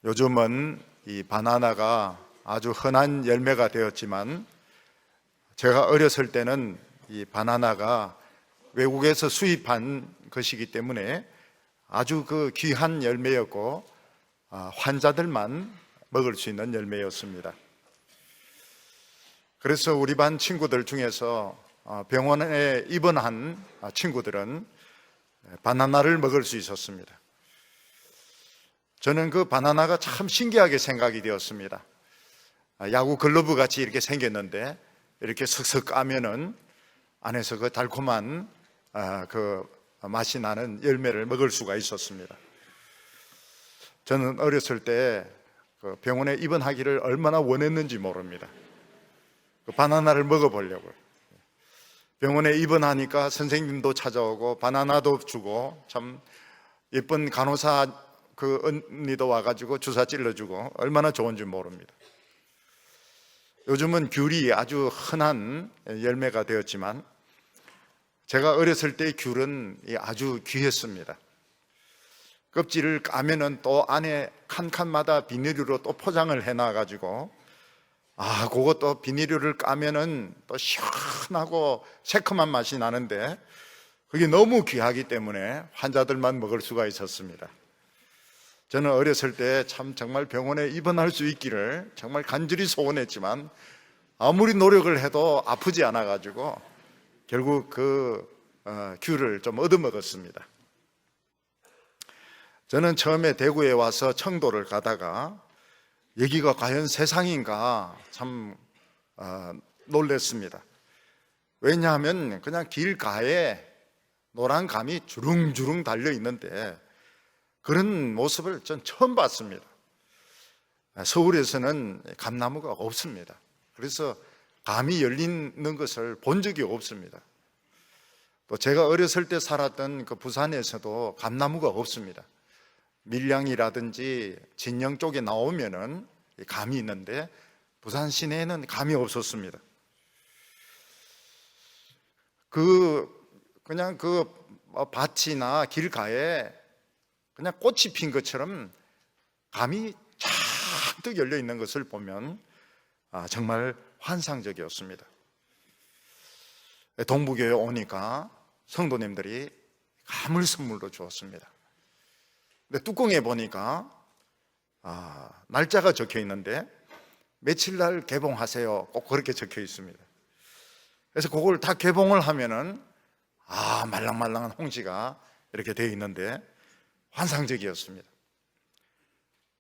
요즘은 이 바나나가 아주 흔한 열매가 되었지만 제가 어렸을 때는 이 바나나가 외국에서 수입한 것이기 때문에 아주 그 귀한 열매였고 환자들만 먹을 수 있는 열매였습니다. 그래서 우리 반 친구들 중에서 병원에 입원한 친구들은 바나나를 먹을 수 있었습니다. 저는 그 바나나가 참 신기하게 생각이 되었습니다. 야구 글러브 같이 이렇게 생겼는데 이렇게 슥슥 까면은 안에서 그 달콤한 그 맛이 나는 열매를 먹을 수가 있었습니다. 저는 어렸을 때 그 병원에 입원하기를 얼마나 원했는지 모릅니다. 그 바나나를 먹어보려고요. 병원에 입원하니까 선생님도 찾아오고 바나나도 주고 참 예쁜 간호사 그 언니도 와가지고 주사 찔러주고 얼마나 좋은지 모릅니다. 요즘은 귤이 아주 흔한 열매가 되었지만 제가 어렸을 때 귤은 아주 귀했습니다. 껍질을 까면은 또 안에 칸칸마다 비닐로 또 포장을 해놔가지고 그것도 비닐을 까면은 또 시원하고 새콤한 맛이 나는데 그게 너무 귀하기 때문에 환자들만 먹을 수가 있었습니다. 저는 어렸을 때 참 정말 병원에 입원할 수 있기를 정말 간절히 소원했지만 아무리 노력을 해도 아프지 않아가지고 결국 그 귤을 좀 얻어먹었습니다. 저는 처음에 대구에 와서 청도를 가다가 여기가 과연 세상인가 참 놀랐습니다. 왜냐하면 그냥 길가에 노란 감이 주릉주릉 달려 있는데 그런 모습을 전 처음 봤습니다. 서울에서는 감나무가 없습니다. 그래서 감이 열리는 것을 본 적이 없습니다. 또 제가 어렸을 때 살았던 그 부산에서도 감나무가 없습니다. 밀양이라든지 진영 쪽에 나오면은 감이 있는데 부산 시내에는 감이 없었습니다. 그냥 그 밭이나 길가에 그냥 꽃이 핀 것처럼 감이 잔뜩 열려 있는 것을 보면 정말 환상적이었습니다. 동부교회 오니까 성도님들이 감을 선물로 주었습니다. 근데 뚜껑에 보니까 날짜가 적혀 있는데 며칠 날 개봉하세요 꼭 그렇게 적혀 있습니다. 그래서 그걸 다 개봉을 하면은 말랑말랑한 홍시가 이렇게 되어 있는데 환상적이었습니다.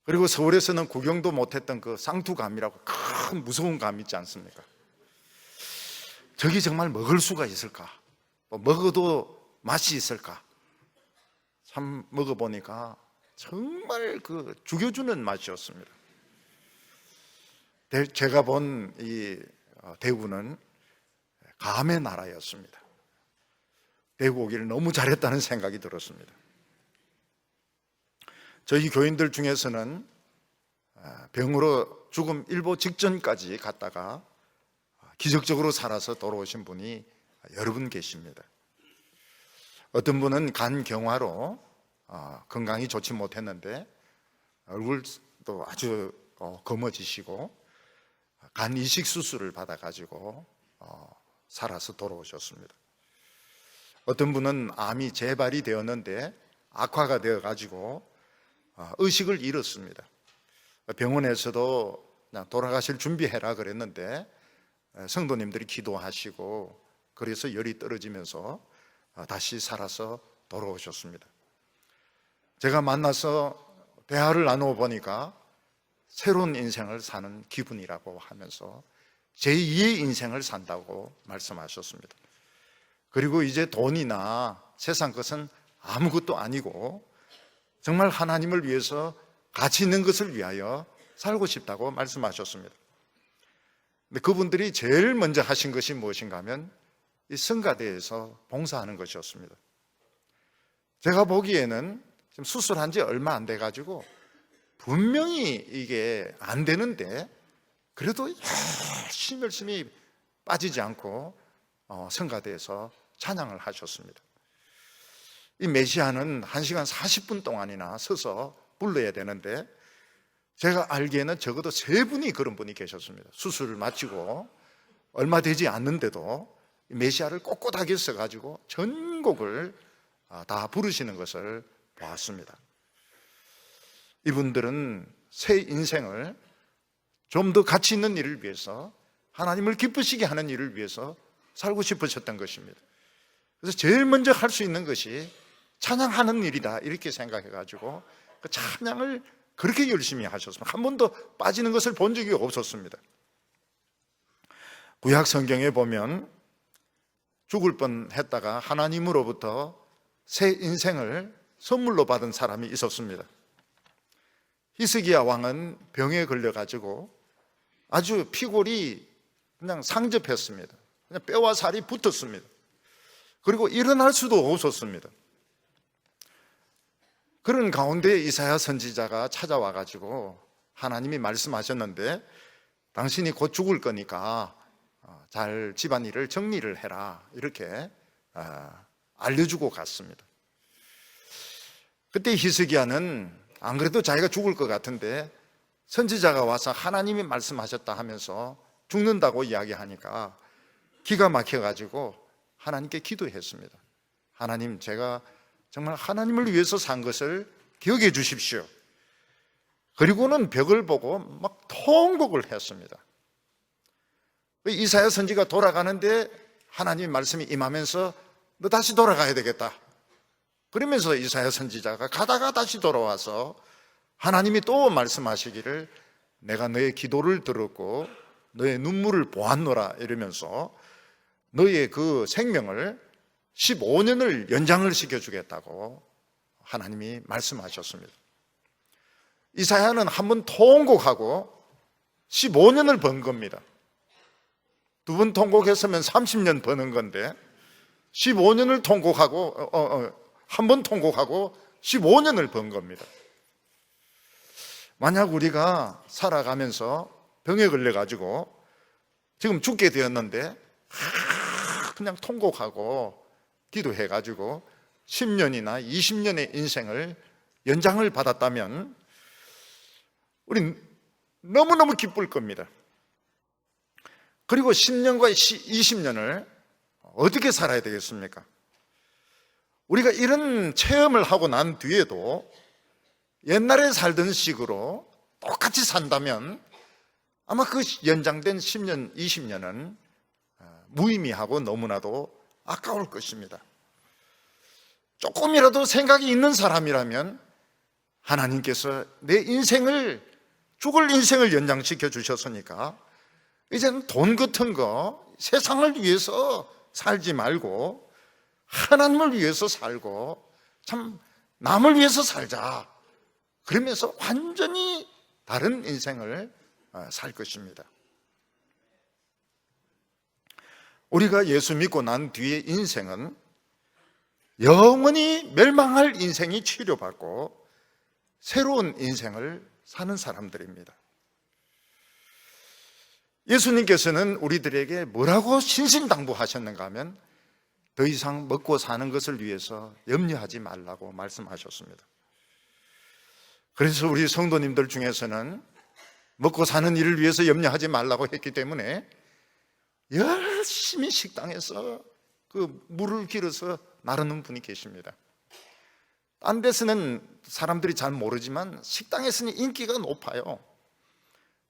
그리고 서울에서는 구경도 못했던 그 쌍투감이라고 큰 무서운 감 있지 않습니까? 저기 정말 먹을 수가 있을까? 먹어도 맛이 있을까? 참 먹어보니까 정말 그 죽여주는 맛이었습니다. 제가 본 이 대구는 감의 나라였습니다. 대구 오기를 너무 잘했다는 생각이 들었습니다. 저희 교인들 중에서는 병으로 죽음 일보 직전까지 갔다가 기적적으로 살아서 돌아오신 분이 여러 분 계십니다. 어떤 분은 간경화로 건강이 좋지 못했는데 얼굴도 아주 검어지시고 간 이식 수술을 받아가지고 살아서 돌아오셨습니다. 어떤 분은 암이 재발이 되었는데 악화가 되어가지고 의식을 잃었습니다. 병원에서도 그냥 돌아가실 준비해라 그랬는데 성도님들이 기도하시고 그래서 열이 떨어지면서 다시 살아서 돌아오셨습니다. 제가 만나서 대화를 나누어 보니까 새로운 인생을 사는 기분이라고 하면서 제2의 인생을 산다고 말씀하셨습니다. 그리고 이제 돈이나 세상 것은 아무것도 아니고 정말 하나님을 위해서 가치 있는 것을 위하여 살고 싶다고 말씀하셨습니다. 근데 그분들이 제일 먼저 하신 것이 무엇인가 하면 이 성가대에서 봉사하는 것이었습니다. 제가 보기에는 지금 수술한 지 얼마 안 돼가지고 분명히 이게 안 되는데 그래도 열심히 빠지지 않고 성가대에서 찬양을 하셨습니다. 이 메시아는 1시간 40분 동안이나 서서 불러야 되는데 제가 알기에는 적어도 3분이 그런 분이 계셨습니다. 수술을 마치고 얼마 되지 않는데도 메시아를 꼿꼿하게 써가지고 전곡을 다 부르시는 것을 보았습니다. 이분들은 새 인생을 좀 더 가치 있는 일을 위해서, 하나님을 기쁘시게 하는 일을 위해서 살고 싶으셨던 것입니다. 그래서 제일 먼저 할 수 있는 것이 찬양하는 일이다, 이렇게 생각해가지고 그 찬양을 그렇게 열심히 하셨습니다. 한 번도 빠지는 것을 본 적이 없었습니다. 구약 성경에 보면 죽을 뻔했다가 하나님으로부터 새 인생을 선물로 받은 사람이 있었습니다. 히스기야 왕은 병에 걸려가지고 아주 피골이 그냥 상접했습니다. 그냥 뼈와 살이 붙었습니다. 그리고 일어날 수도 없었습니다. 그런 가운데 이사야 선지자가 찾아와가지고 하나님이 말씀하셨는데, 당신이 곧 죽을 거니까 잘 집안일을 정리를 해라, 이렇게 알려주고 갔습니다. 그때 히스기야는 안 그래도 자기가 죽을 것 같은데 선지자가 와서 하나님이 말씀하셨다 하면서 죽는다고 이야기하니까 기가 막혀가지고 하나님께 기도했습니다. 하나님, 제가 정말 하나님을 위해서 산 것을 기억해 주십시오. 그리고는 벽을 보고 막 통곡을 했습니다. 이사야 선지가 돌아가는데 하나님 말씀이 임하면서 너 다시 돌아가야 되겠다, 그러면서 이사야 선지자가 가다가 다시 돌아와서 하나님이 또 말씀하시기를 내가 너의 기도를 들었고 너의 눈물을 보았노라, 이러면서 너의 그 생명을 15년을 연장을 시켜주겠다고 하나님이 말씀하셨습니다. 이사야는 한 번 통곡하고 15년을 번 겁니다. 2번 통곡했으면 30년 버는 건데 15년을 통곡하고 한 번 통곡하고 15년을 번 겁니다. 만약 우리가 살아가면서 병에 걸려가지고 지금 죽게 되었는데 그냥 통곡하고 기도해가지고 10년이나 20년의 인생을 연장을 받았다면 우린 너무너무 기쁠 겁니다. 그리고 10년과 20년을 어떻게 살아야 되겠습니까? 우리가 이런 체험을 하고 난 뒤에도 옛날에 살던 식으로 똑같이 산다면 아마 그 연장된 10년, 20년은 무의미하고 너무나도 아까울 것입니다. 조금이라도 생각이 있는 사람이라면 하나님께서 내 인생을, 죽을 인생을 연장시켜 주셨으니까 이제는 돈 같은 거 세상을 위해서 살지 말고 하나님을 위해서 살고 참 남을 위해서 살자, 그러면서 완전히 다른 인생을 살 것입니다. 우리가 예수 믿고 난 뒤의 인생은 영원히 멸망할 인생이 치료받고 새로운 인생을 사는 사람들입니다. 예수님께서는 우리들에게 뭐라고 신신당부하셨는가 하면 더 이상 먹고 사는 것을 위해서 염려하지 말라고 말씀하셨습니다. 그래서 우리 성도님들 중에서는 먹고 사는 일을 위해서 염려하지 말라고 했기 때문에 열심히 식당에서 그 물을 길어서 나르는 분이 계십니다. 딴 데서는 사람들이 잘 모르지만 식당에서는 인기가 높아요.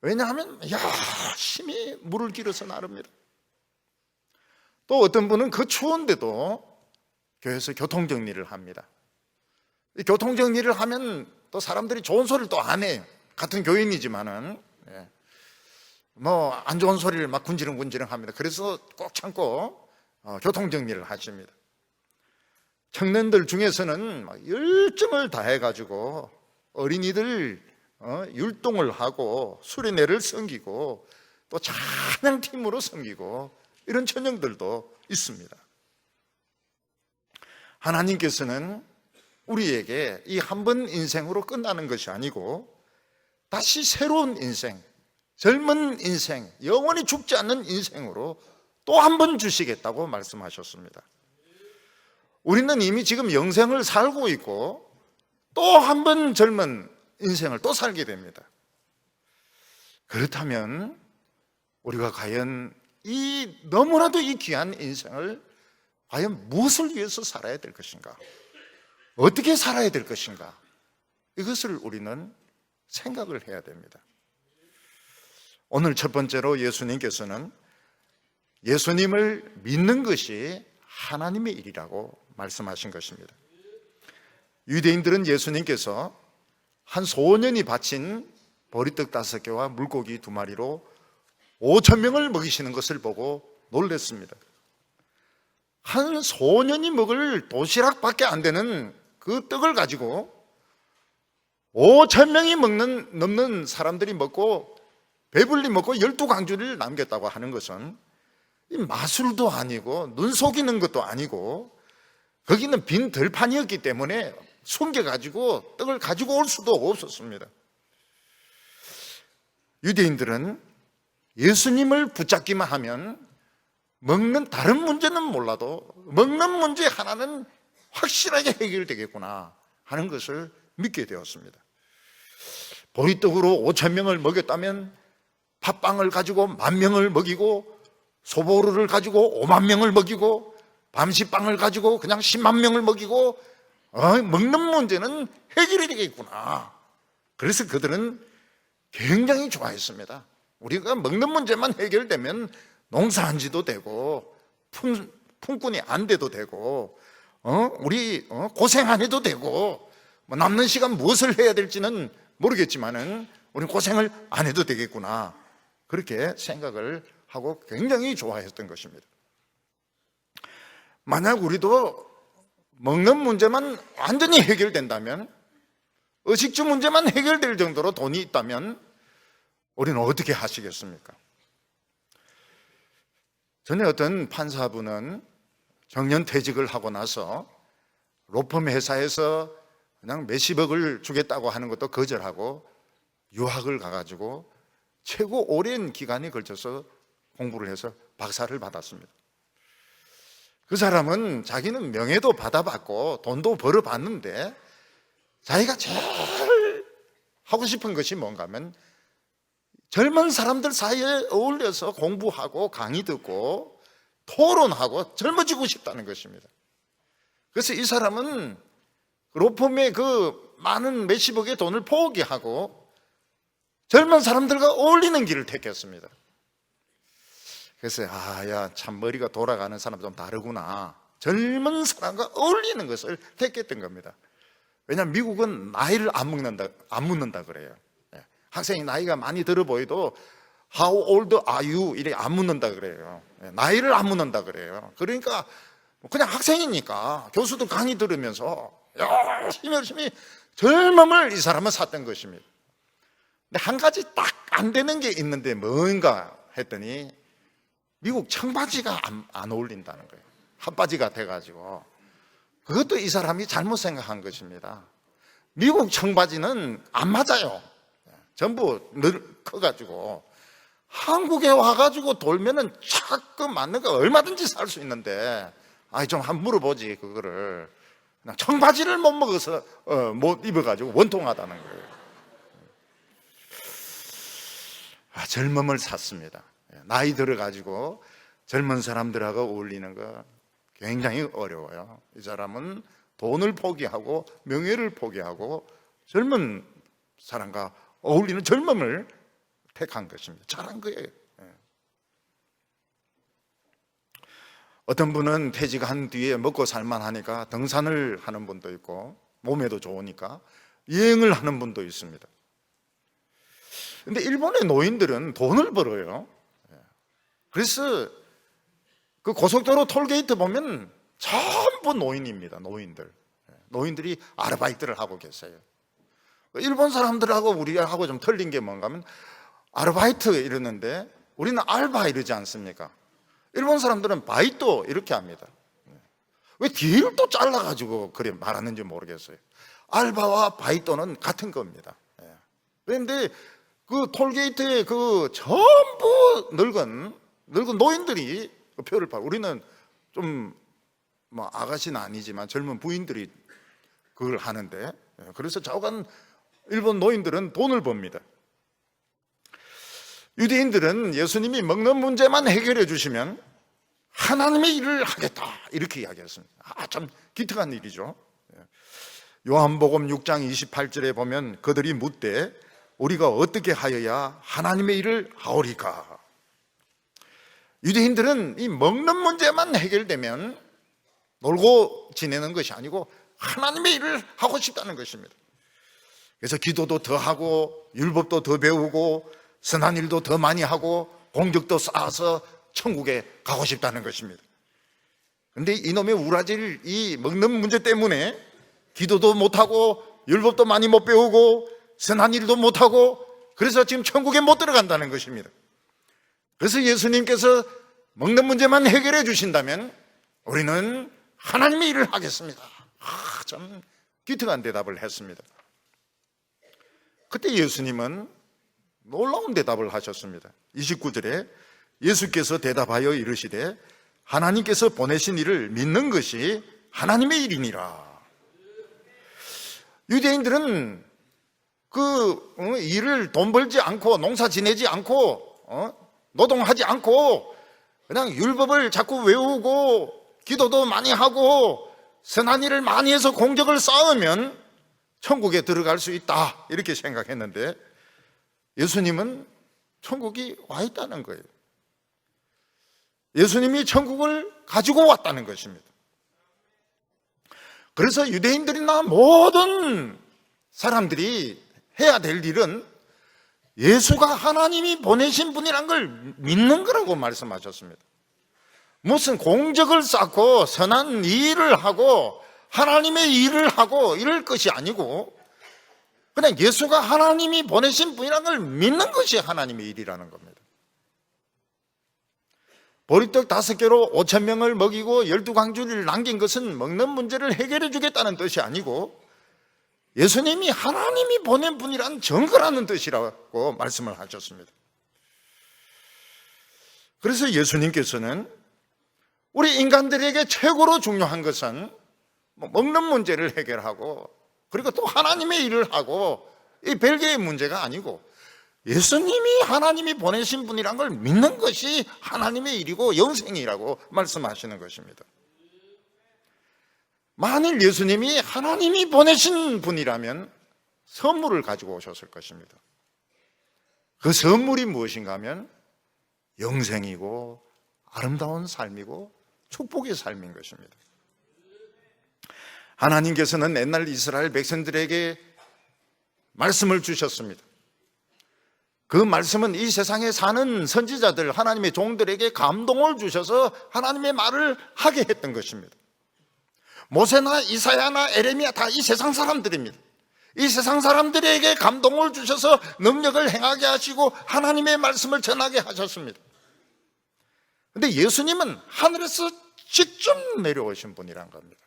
왜냐하면 열심히 물을 길어서 나릅니다. 또 어떤 분은 그 추운데도 교회에서 교통정리를 합니다. 교통정리를 하면 또 사람들이 좋은 소리를 또 안 해요. 같은 교인이지만은 뭐 안 좋은 소리를 막 군지렁군지렁 합니다. 그래서 꼭 참고 교통정리를 하십니다. 청년들 중에서는 막 열정을 다해가지고 어린이들 율동을 하고 수련회를 섬기고 또 찬양팀으로 섬기고 이런 청년들도 있습니다. 하나님께서는 우리에게 이 한 번 인생으로 끝나는 것이 아니고 다시 새로운 인생, 젊은 인생, 영원히 죽지 않는 인생으로 또 한 번 주시겠다고 말씀하셨습니다. 우리는 이미 지금 영생을 살고 있고 또 한 번 젊은 인생을 또 살게 됩니다. 그렇다면 우리가 과연 이 너무나도 이 귀한 인생을 과연 무엇을 위해서 살아야 될 것인가? 어떻게 살아야 될 것인가? 이것을 우리는 생각을 해야 됩니다. 오늘 첫 번째로 예수님께서는 예수님을 믿는 것이 하나님의 일이라고 말씀하신 것입니다. 유대인들은 예수님께서 한 소년이 바친 보리떡 5개와 물고기 2마리로 5,000명을 먹이시는 것을 보고 놀랐습니다. 한 소년이 먹을 도시락밖에 안 되는 그 떡을 가지고 5,000명이 넘는 사람들이 먹고 배불리 먹고 12강주를 남겼다고 하는 것은 마술도 아니고 눈 속이는 것도 아니고 거기는 빈 들판이었기 때문에 숨겨가지고 떡을 가지고 올 수도 없었습니다. 유대인들은 예수님을 붙잡기만 하면 먹는 다른 문제는 몰라도 먹는 문제 하나는 확실하게 해결되겠구나 하는 것을 믿게 되었습니다. 보리떡으로 5,000명을 먹였다면 팥빵을 가지고 10,000명을 먹이고 소보루를 가지고 50,000명을 먹이고 밤시빵을 가지고 그냥 100,000명을 먹이고 먹는 문제는 해결이 되겠구나. 그래서 그들은 굉장히 좋아했습니다. 우리가 먹는 문제만 해결되면 농사한 지도 되고 품꾼이 안 돼도 되고 우리 고생 안 해도 되고 뭐 남는 시간 무엇을 해야 될지는 모르겠지만은 우리 고생을 안 해도 되겠구나. 그렇게 생각을 하고 굉장히 좋아했던 것입니다. 만약 우리도 먹는 문제만 완전히 해결된다면, 의식주 문제만 해결될 정도로 돈이 있다면 우리는 어떻게 하시겠습니까? 전에 어떤 판사분은 정년퇴직을 하고 나서 로펌 회사에서 그냥 몇십억을 주겠다고 하는 것도 거절하고 유학을 가가지고 최고 오랜 기간에 걸쳐서 공부를 해서 박사를 받았습니다. 그 사람은 자기는 명예도 받아봤고 돈도 벌어봤는데 자기가 제일 하고 싶은 것이 뭔가 하면 젊은 사람들 사이에 어울려서 공부하고 강의 듣고 토론하고 젊어지고 싶다는 것입니다. 그래서 이 사람은 로펌의 그 많은 몇십억의 돈을 포기하고 젊은 사람들과 어울리는 길을 택했습니다. 그래서 야, 참 머리가 돌아가는 사람 좀 다르구나. 젊은 사람과 어울리는 것을 택했던 겁니다. 왜냐하면 미국은 나이를 안 묻는다 그래요. 학생이 나이가 많이 들어 보여도 How old are you? 이렇게 안 묻는다 그래요. 나이를 안 묻는다 그래요. 그러니까 그냥 학생이니까 교수도 강의 들으면서 열심히 젊음을 이 사람은 샀던 것입니다. 근데 한 가지 딱 안 되는 게 있는데 뭔가 했더니 미국 청바지가 안 어울린다는 거예요. 핫바지가 돼가지고. 그것도 이 사람이 잘못 생각한 것입니다. 미국 청바지는 안 맞아요. 전부 커가지고. 한국에 와가지고 돌면은 자꾸 맞는 거 얼마든지 살 수 있는데, 좀 한번 물어보지, 그거를. 그냥 청바지를 못 먹어서, 못 입어가지고 원통하다는 거예요. 젊음을 샀습니다. 나이 들어가지고 젊은 사람들하고 어울리는 거 굉장히 어려워요. 이 사람은 돈을 포기하고 명예를 포기하고 젊은 사람과 어울리는 젊음을 택한 것입니다. 잘한 거예요. 어떤 분은 퇴직한 뒤에 먹고 살만하니까 등산을 하는 분도 있고 몸에도 좋으니까 여행을 하는 분도 있습니다. 근데 일본의 노인들은 돈을 벌어요. 그래서 그 고속도로 톨게이트 보면 전부 노인입니다. 노인들이 아르바이트를 하고 계세요. 일본 사람들하고 우리하고 좀 틀린 게 뭔가 하면 아르바이트 이러는데 우리는 알바 이러지 않습니까? 일본 사람들은 바이토 이렇게 합니다. 왜 뒤를 또 잘라가지고 그래 말하는지 모르겠어요. 알바와 바이토는 같은 겁니다. 그런데 그 톨게이트에 그 전부 늙은 노인들이 그 표를 팔고 우리는 좀 뭐 아가씨는 아니지만 젊은 부인들이 그걸 하는데 그래서 좌우간 일본 노인들은 돈을 법니다. 유대인들은 예수님이 먹는 문제만 해결해 주시면 하나님의 일을 하겠다 이렇게 이야기했습니다. 참 기특한 일이죠. 요한복음 6장 28절에 보면 그들이 묻되 우리가 어떻게 하여야 하나님의 일을 하오리까? 유대인들은 이 먹는 문제만 해결되면 놀고 지내는 것이 아니고 하나님의 일을 하고 싶다는 것입니다. 그래서 기도도 더 하고 율법도 더 배우고 선한 일도 더 많이 하고 공적도 쌓아서 천국에 가고 싶다는 것입니다. 그런데 이놈의 우라질 이 먹는 문제 때문에 기도도 못하고 율법도 많이 못 배우고 선한 일도 못하고 그래서 지금 천국에 못 들어간다는 것입니다. 그래서 예수님께서 먹는 문제만 해결해 주신다면 우리는 하나님의 일을 하겠습니다. 참 기특한 대답을 했습니다. 그때 예수님은 놀라운 대답을 하셨습니다. 29절에 예수께서 대답하여 이르시되 하나님께서 보내신 일을 믿는 것이 하나님의 일이니라. 유대인들은 일을 돈 벌지 않고 농사 지내지 않고 노동하지 않고 그냥 율법을 자꾸 외우고 기도도 많이 하고 선한 일을 많이 해서 공적을 쌓으면 천국에 들어갈 수 있다 이렇게 생각했는데 예수님은 천국이 와 있다는 거예요. 예수님이 천국을 가지고 왔다는 것입니다. 그래서 유대인들이나 모든 사람들이 해야 될 일은 예수가 하나님이 보내신 분이란 걸 믿는 거라고 말씀하셨습니다. 무슨 공적을 쌓고 선한 일을 하고 하나님의 일을 하고 이럴 것이 아니고 그냥 예수가 하나님이 보내신 분이란 걸 믿는 것이 하나님의 일이라는 겁니다. 보리떡 5개로 5,000명을 먹이고 12광주리를 남긴 것은 먹는 문제를 해결해 주겠다는 뜻이 아니고 예수님이 하나님이 보낸 분이란 증거라는 뜻이라고 말씀을 하셨습니다. 그래서 예수님께서는 우리 인간들에게 최고로 중요한 것은 먹는 문제를 해결하고 그리고 또 하나님의 일을 하고 이 별개의 문제가 아니고 예수님이 하나님이 보내신 분이란 걸 믿는 것이 하나님의 일이고 영생이라고 말씀하시는 것입니다. 만일 예수님이 하나님이 보내신 분이라면 선물을 가지고 오셨을 것입니다. 그 선물이 무엇인가 하면 영생이고 아름다운 삶이고 축복의 삶인 것입니다. 하나님께서는 옛날 이스라엘 백성들에게 말씀을 주셨습니다. 그 말씀은 이 세상에 사는 선지자들 하나님의 종들에게 감동을 주셔서 하나님의 말을 하게 했던 것입니다. 모세나 이사야나 에레미야 다 이 세상 사람들입니다. 이 세상 사람들에게 감동을 주셔서 능력을 행하게 하시고 하나님의 말씀을 전하게 하셨습니다. 그런데 예수님은 하늘에서 직접 내려오신 분이란 겁니다.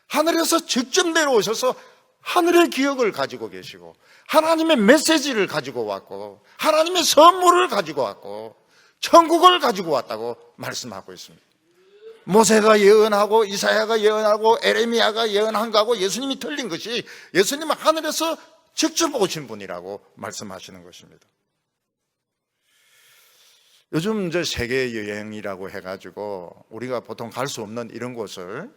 하늘에서 직접 내려오셔서 하늘의 기억을 가지고 계시고 하나님의 메시지를 가지고 왔고 하나님의 선물을 가지고 왔고 천국을 가지고 왔다고 말씀하고 있습니다. 모세가 예언하고 이사야가 예언하고 에레미야가 예언한 거하고 예수님이 틀린 것이 예수님은 하늘에서 직접 오신 분이라고 말씀하시는 것입니다. 요즘 이제 세계 여행이라고 해가지고 우리가 보통 갈 수 없는 이런 곳을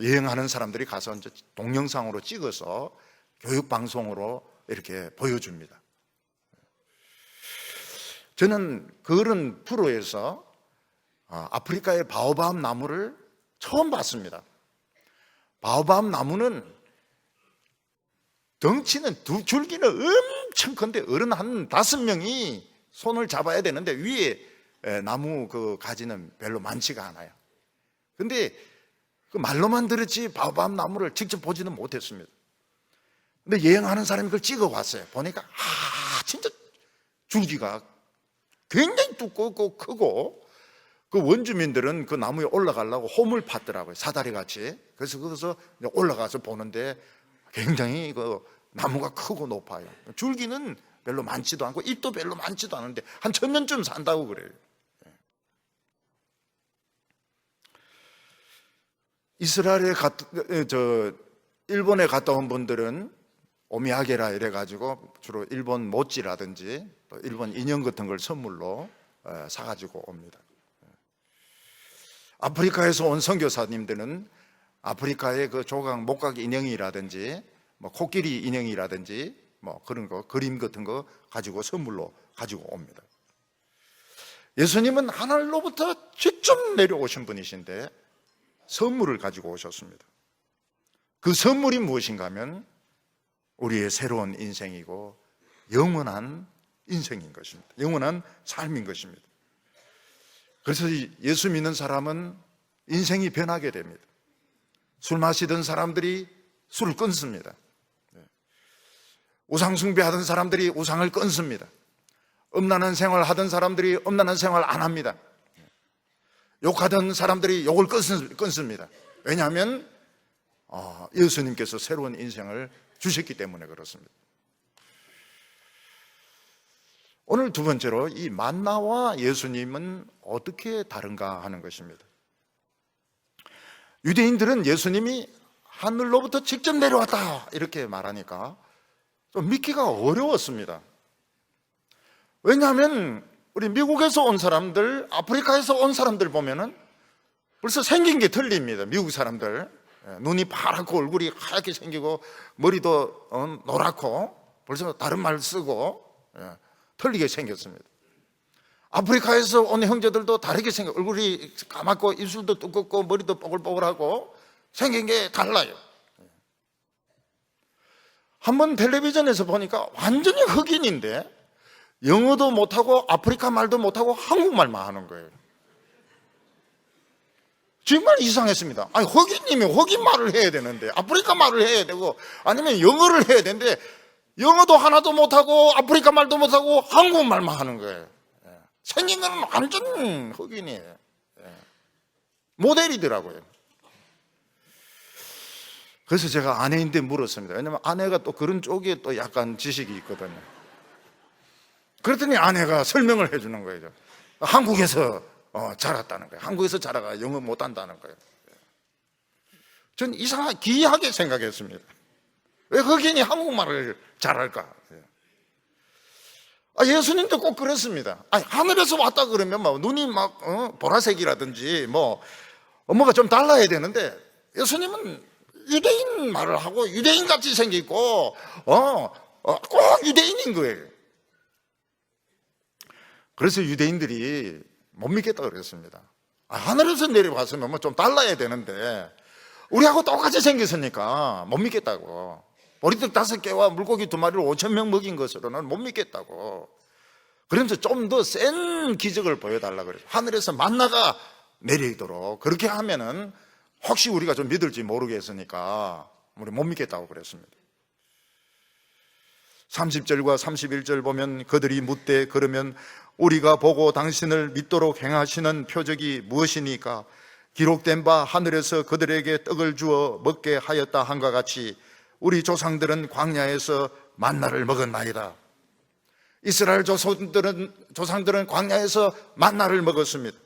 여행하는 사람들이 가서 이제 동영상으로 찍어서 교육 방송으로 이렇게 보여줍니다. 저는 그런 프로에서 아프리카의 바오밥 나무를 처음 봤습니다. 바오밥 나무는 덩치는 줄기는 엄청 큰데 어른 한 5명이 손을 잡아야 되는데 위에 나무 그 가지는 별로 많지가 않아요. 근데 그 말로만 들었지 바오밥 나무를 직접 보지는 못했습니다. 근데 여행하는 사람이 그걸 찍어 왔어요. 보니까 진짜 줄기가 굉장히 두껍고 크고 그 원주민들은 그 나무에 올라가려고 홈을 팠더라고요. 사다리 같이. 그래서 거기서 올라가서 보는데 굉장히 그 나무가 크고 높아요. 줄기는 별로 많지도 않고 잎도 별로 많지도 않은데 한 1000년쯤 산다고 그래요. 일본에 갔다 온 분들은 오미야게라 이래가지고 주로 일본 모찌라든지 또 일본 인형 같은 걸 선물로 사가지고 옵니다. 아프리카에서 온 선교사님들은 아프리카의 그 조각 목각 인형이라든지 뭐 코끼리 인형이라든지 뭐 그런 거 그림 같은 거 가지고 선물로 가지고 옵니다. 예수님은 하늘로부터 직접 내려오신 분이신데 선물을 가지고 오셨습니다. 그 선물이 무엇인가 하면 우리의 새로운 인생이고 영원한 인생인 것입니다. 영원한 삶인 것입니다. 그래서 예수 믿는 사람은 인생이 변하게 됩니다. 술 마시던 사람들이 술을 끊습니다. 우상 숭배하던 사람들이 우상을 끊습니다. 음란한 생활 하던 사람들이 음란한 생활 안 합니다. 욕하던 사람들이 욕을 끊습니다. 왜냐하면 예수님께서 새로운 인생을 주셨기 때문에 그렇습니다. 오늘 두 번째로 이 만나와 예수님은 어떻게 다른가 하는 것입니다. 유대인들은 예수님이 하늘로부터 직접 내려왔다 이렇게 말하니까 좀 믿기가 어려웠습니다. 왜냐하면 우리 미국에서 온 사람들, 아프리카에서 온 사람들 보면은 벌써 생긴 게 틀립니다. 미국 사람들 눈이 파랗고 얼굴이 하얗게 생기고 머리도 노랗고 벌써 다른 말 쓰고 틀리게 생겼습니다. 아프리카에서 온 형제들도 다르게 생겨 얼굴이 까맣고 입술도 두껍고 머리도 뽀글뽀글하고 생긴 게 달라요. 한번 텔레비전에서 보니까 완전히 흑인인데 영어도 못하고 아프리카 말도 못하고 한국말만 하는 거예요. 정말 이상했습니다. 아니 흑인이면 흑인 말을 해야 되는데 아프리카 말을 해야 되고 아니면 영어를 해야 되는데 영어도 하나도 못하고 아프리카 말도 못하고 한국말만 하는 거예요. 생긴 거는 완전 흑인이에요. 모델이더라고요. 그래서 제가 아내인데 물었습니다. 왜냐면 아내가 또 그런 쪽에 또 약간 지식이 있거든요. 그랬더니 아내가 설명을 해주는 거예요. 한국에서 자랐다는 거예요. 한국에서 자라가 영어 못한다는 거예요. 전 이상하게 기이하게 생각했습니다. 왜 흑인이 한국말을 잘할까? 예수님도 꼭 그랬습니다. 아니, 하늘에서 왔다 그러면 막 눈이 막 보라색이라든지 뭐 뭐가 좀 달라야 되는데 예수님은 유대인 말을 하고 유대인 같이 생기고 꼭 유대인인 거예요. 그래서 유대인들이 못 믿겠다 그랬습니다. 하늘에서 내려왔으면 뭐 좀 달라야 되는데 우리하고 똑같이 생겼으니까 못 믿겠다고. 보리떡 5개와 물고기 2마리를 5,000명 먹인 것으로는 못 믿겠다고. 그러면서 좀 더 센 기적을 보여달라 그래요. 하늘에서 만나가 내리도록 그렇게 하면은 혹시 우리가 좀 믿을지 모르겠으니까 우리 못 믿겠다고 그랬습니다. 30절과 31절 보면 그들이 묻되 그러면 우리가 보고 당신을 믿도록 행하시는 표적이 무엇이니까 기록된 바 하늘에서 그들에게 떡을 주어 먹게 하였다 한과 같이 우리 조상들은 광야에서 만나를 먹었나이다. 이스라엘 조상들은 광야에서 만나를 먹었습니다.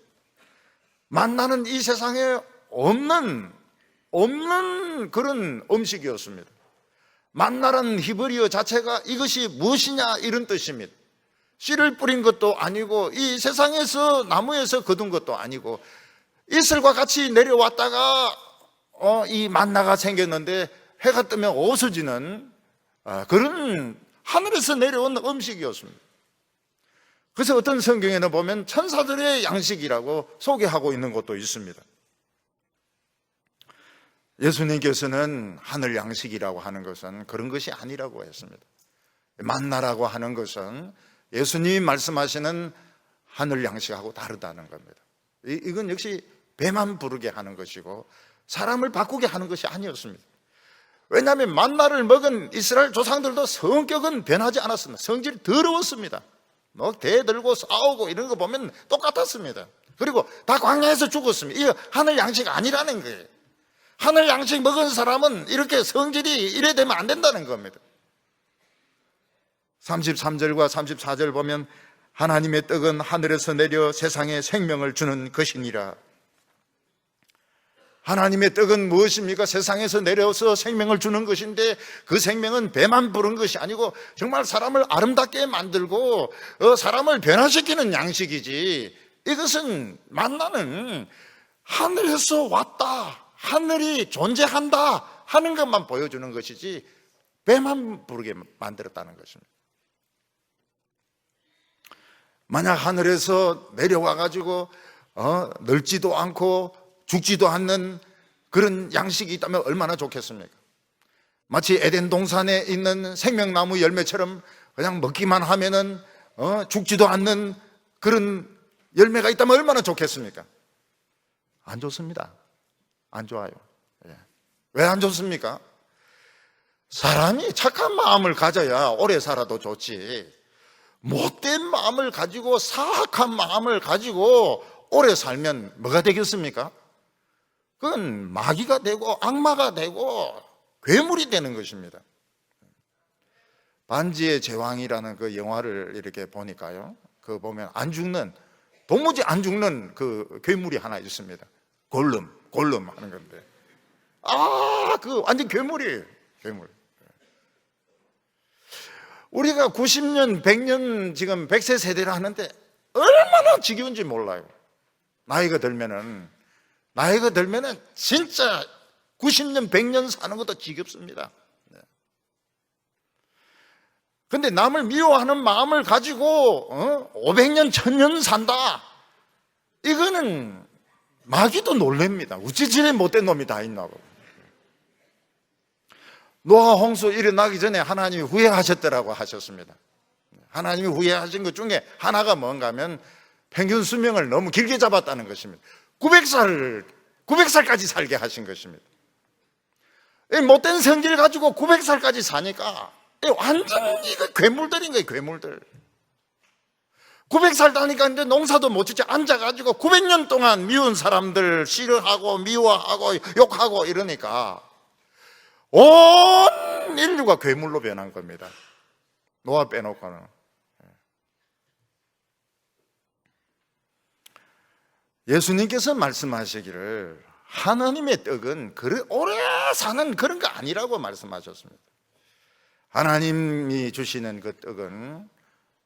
만나는 이 세상에 없는 그런 음식이었습니다. 만나라는 히브리어 자체가 이것이 무엇이냐 이런 뜻입니다. 씨를 뿌린 것도 아니고 이 세상에서 나무에서 거둔 것도 아니고 이슬과 같이 내려왔다가 이 만나가 생겼는데 해가 뜨면 없어지는 그런 하늘에서 내려온 음식이었습니다. 그래서 어떤 성경에는 보면 천사들의 양식이라고 소개하고 있는 것도 있습니다. 예수님께서는 하늘 양식이라고 하는 것은 그런 것이 아니라고 했습니다. 만나라고 하는 것은 예수님이 말씀하시는 하늘 양식하고 다르다는 겁니다. 이건 역시 배만 부르게 하는 것이고 사람을 바꾸게 하는 것이 아니었습니다. 왜냐하면 만나를 먹은 이스라엘 조상들도 성격은 변하지 않았습니다. 성질이 더러웠습니다. 뭐 대들고 싸우고 이런 거 보면 똑같았습니다. 그리고 다 광야에서 죽었습니다. 이거 하늘 양식 아니라는 거예요. 하늘 양식 먹은 사람은 이렇게 성질이 이래 되면 안 된다는 겁니다. 33절과 34절 보면 하나님의 떡은 하늘에서 내려 세상에 생명을 주는 것이니라. 하나님의 떡은 무엇입니까? 세상에서 내려서 생명을 주는 것인데 그 생명은 배만 부른 것이 아니고 정말 사람을 아름답게 만들고 사람을 변화시키는 양식이지, 이것은 만나는 하늘에서 왔다, 하늘이 존재한다 하는 것만 보여주는 것이지 배만 부르게 만들었다는 것입니다. 만약 하늘에서 내려와 가지고 늙지도 않고 죽지도 않는 그런 양식이 있다면 얼마나 좋겠습니까? 마치 에덴 동산에 있는 생명나무 열매처럼 그냥 먹기만 하면은 죽지도 않는 그런 열매가 있다면 얼마나 좋겠습니까? 안 좋습니다. 안 좋아요. 왜 안 좋습니까? 사람이 착한 마음을 가져야 오래 살아도 좋지, 못된 마음을 가지고 사악한 마음을 가지고 오래 살면 뭐가 되겠습니까? 그건 마귀가 되고 악마가 되고 괴물이 되는 것입니다. 반지의 제왕이라는 그 영화를 이렇게 보니까요, 그 보면 안 죽는, 도무지 안 죽는 그 괴물이 하나 있습니다. 골룸 하는 건데, 그 완전 괴물이에요. 괴물. 우리가 90년, 100년 지금 100세 세대를 하는데 얼마나 지겨운지 몰라요. 나이가 들면은 진짜 90년, 100년 사는 것도 지겹습니다. 근데 남을 미워하는 마음을 가지고 500년, 1000년 산다, 이거는 마귀도 놀랍니다. 어찌 저래 못된 놈이 다 있나고. 노아 홍수 일어나기 전에 하나님이 후회하셨더라고 하셨습니다. 하나님이 후회하신 것 중에 하나가 뭔가 하면 평균 수명을 너무 길게 잡았다는 것입니다. 900살까지 살게 하신 것입니다. 이 못된 성질 가지고 900살까지 사니까 완전히 괴물들인 거예요. 괴물들. 900살 다니까 근데 농사도 못 짓지, 앉아가지고 900년 동안 미운 사람들 싫어하고 미워하고 욕하고 이러니까 온 인류가 괴물로 변한 겁니다. 노아 빼놓고는. 예수님께서 말씀하시기를 하나님의 떡은 오래 사는 그런 거 아니라고 말씀하셨습니다. 하나님이 주시는 그 떡은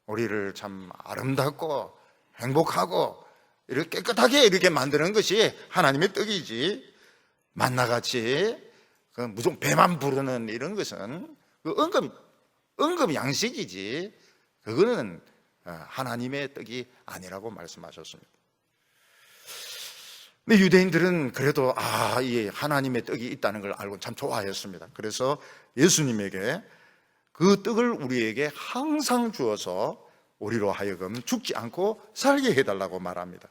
우리를 참 아름답고 행복하고 이렇게 깨끗하게 이렇게 만드는 것이 하나님의 떡이지, 만나같이 무조건 배만 부르는 이런 것은 은금 양식이지, 그거는 하나님의 떡이 아니라고 말씀하셨습니다. 근데 유대인들은 그래도 이 하나님의 떡이 있다는 걸 알고 참 좋아했습니다. 그래서 예수님에게 그 떡을 우리에게 항상 주어서 우리로 하여금 죽지 않고 살게 해달라고 말합니다.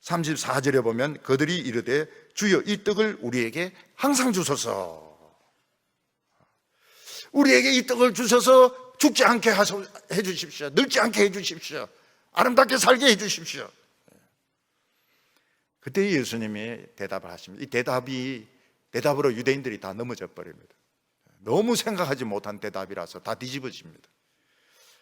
34절에 보면 그들이 이르되 주여 이 떡을 우리에게 항상 주소서, 우리에게 이 떡을 주셔서 죽지 않게 해주십시오, 늙지 않게 해주십시오, 아름답게 살게 해주십시오. 그때 예수님이 대답을 하십니다. 이 대답으로 유대인들이 다 넘어져 버립니다. 너무 생각하지 못한 대답이라서 다 뒤집어집니다.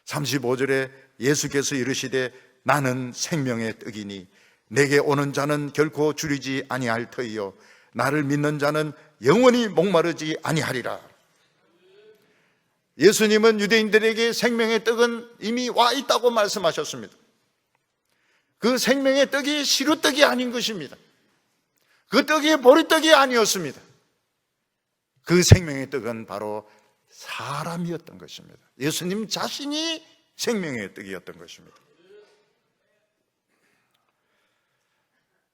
35절에 예수께서 이르시되 나는 생명의 떡이니 내게 오는 자는 결코 줄이지 아니할 터이요 나를 믿는 자는 영원히 목마르지 아니하리라. 예수님은 유대인들에게 생명의 떡은 이미 와 있다고 말씀하셨습니다. 그 생명의 떡이 시루떡이 아닌 것입니다. 그 떡이 보리떡이 아니었습니다. 그 생명의 떡은 바로 사람이었던 것입니다. 예수님 자신이 생명의 떡이었던 것입니다.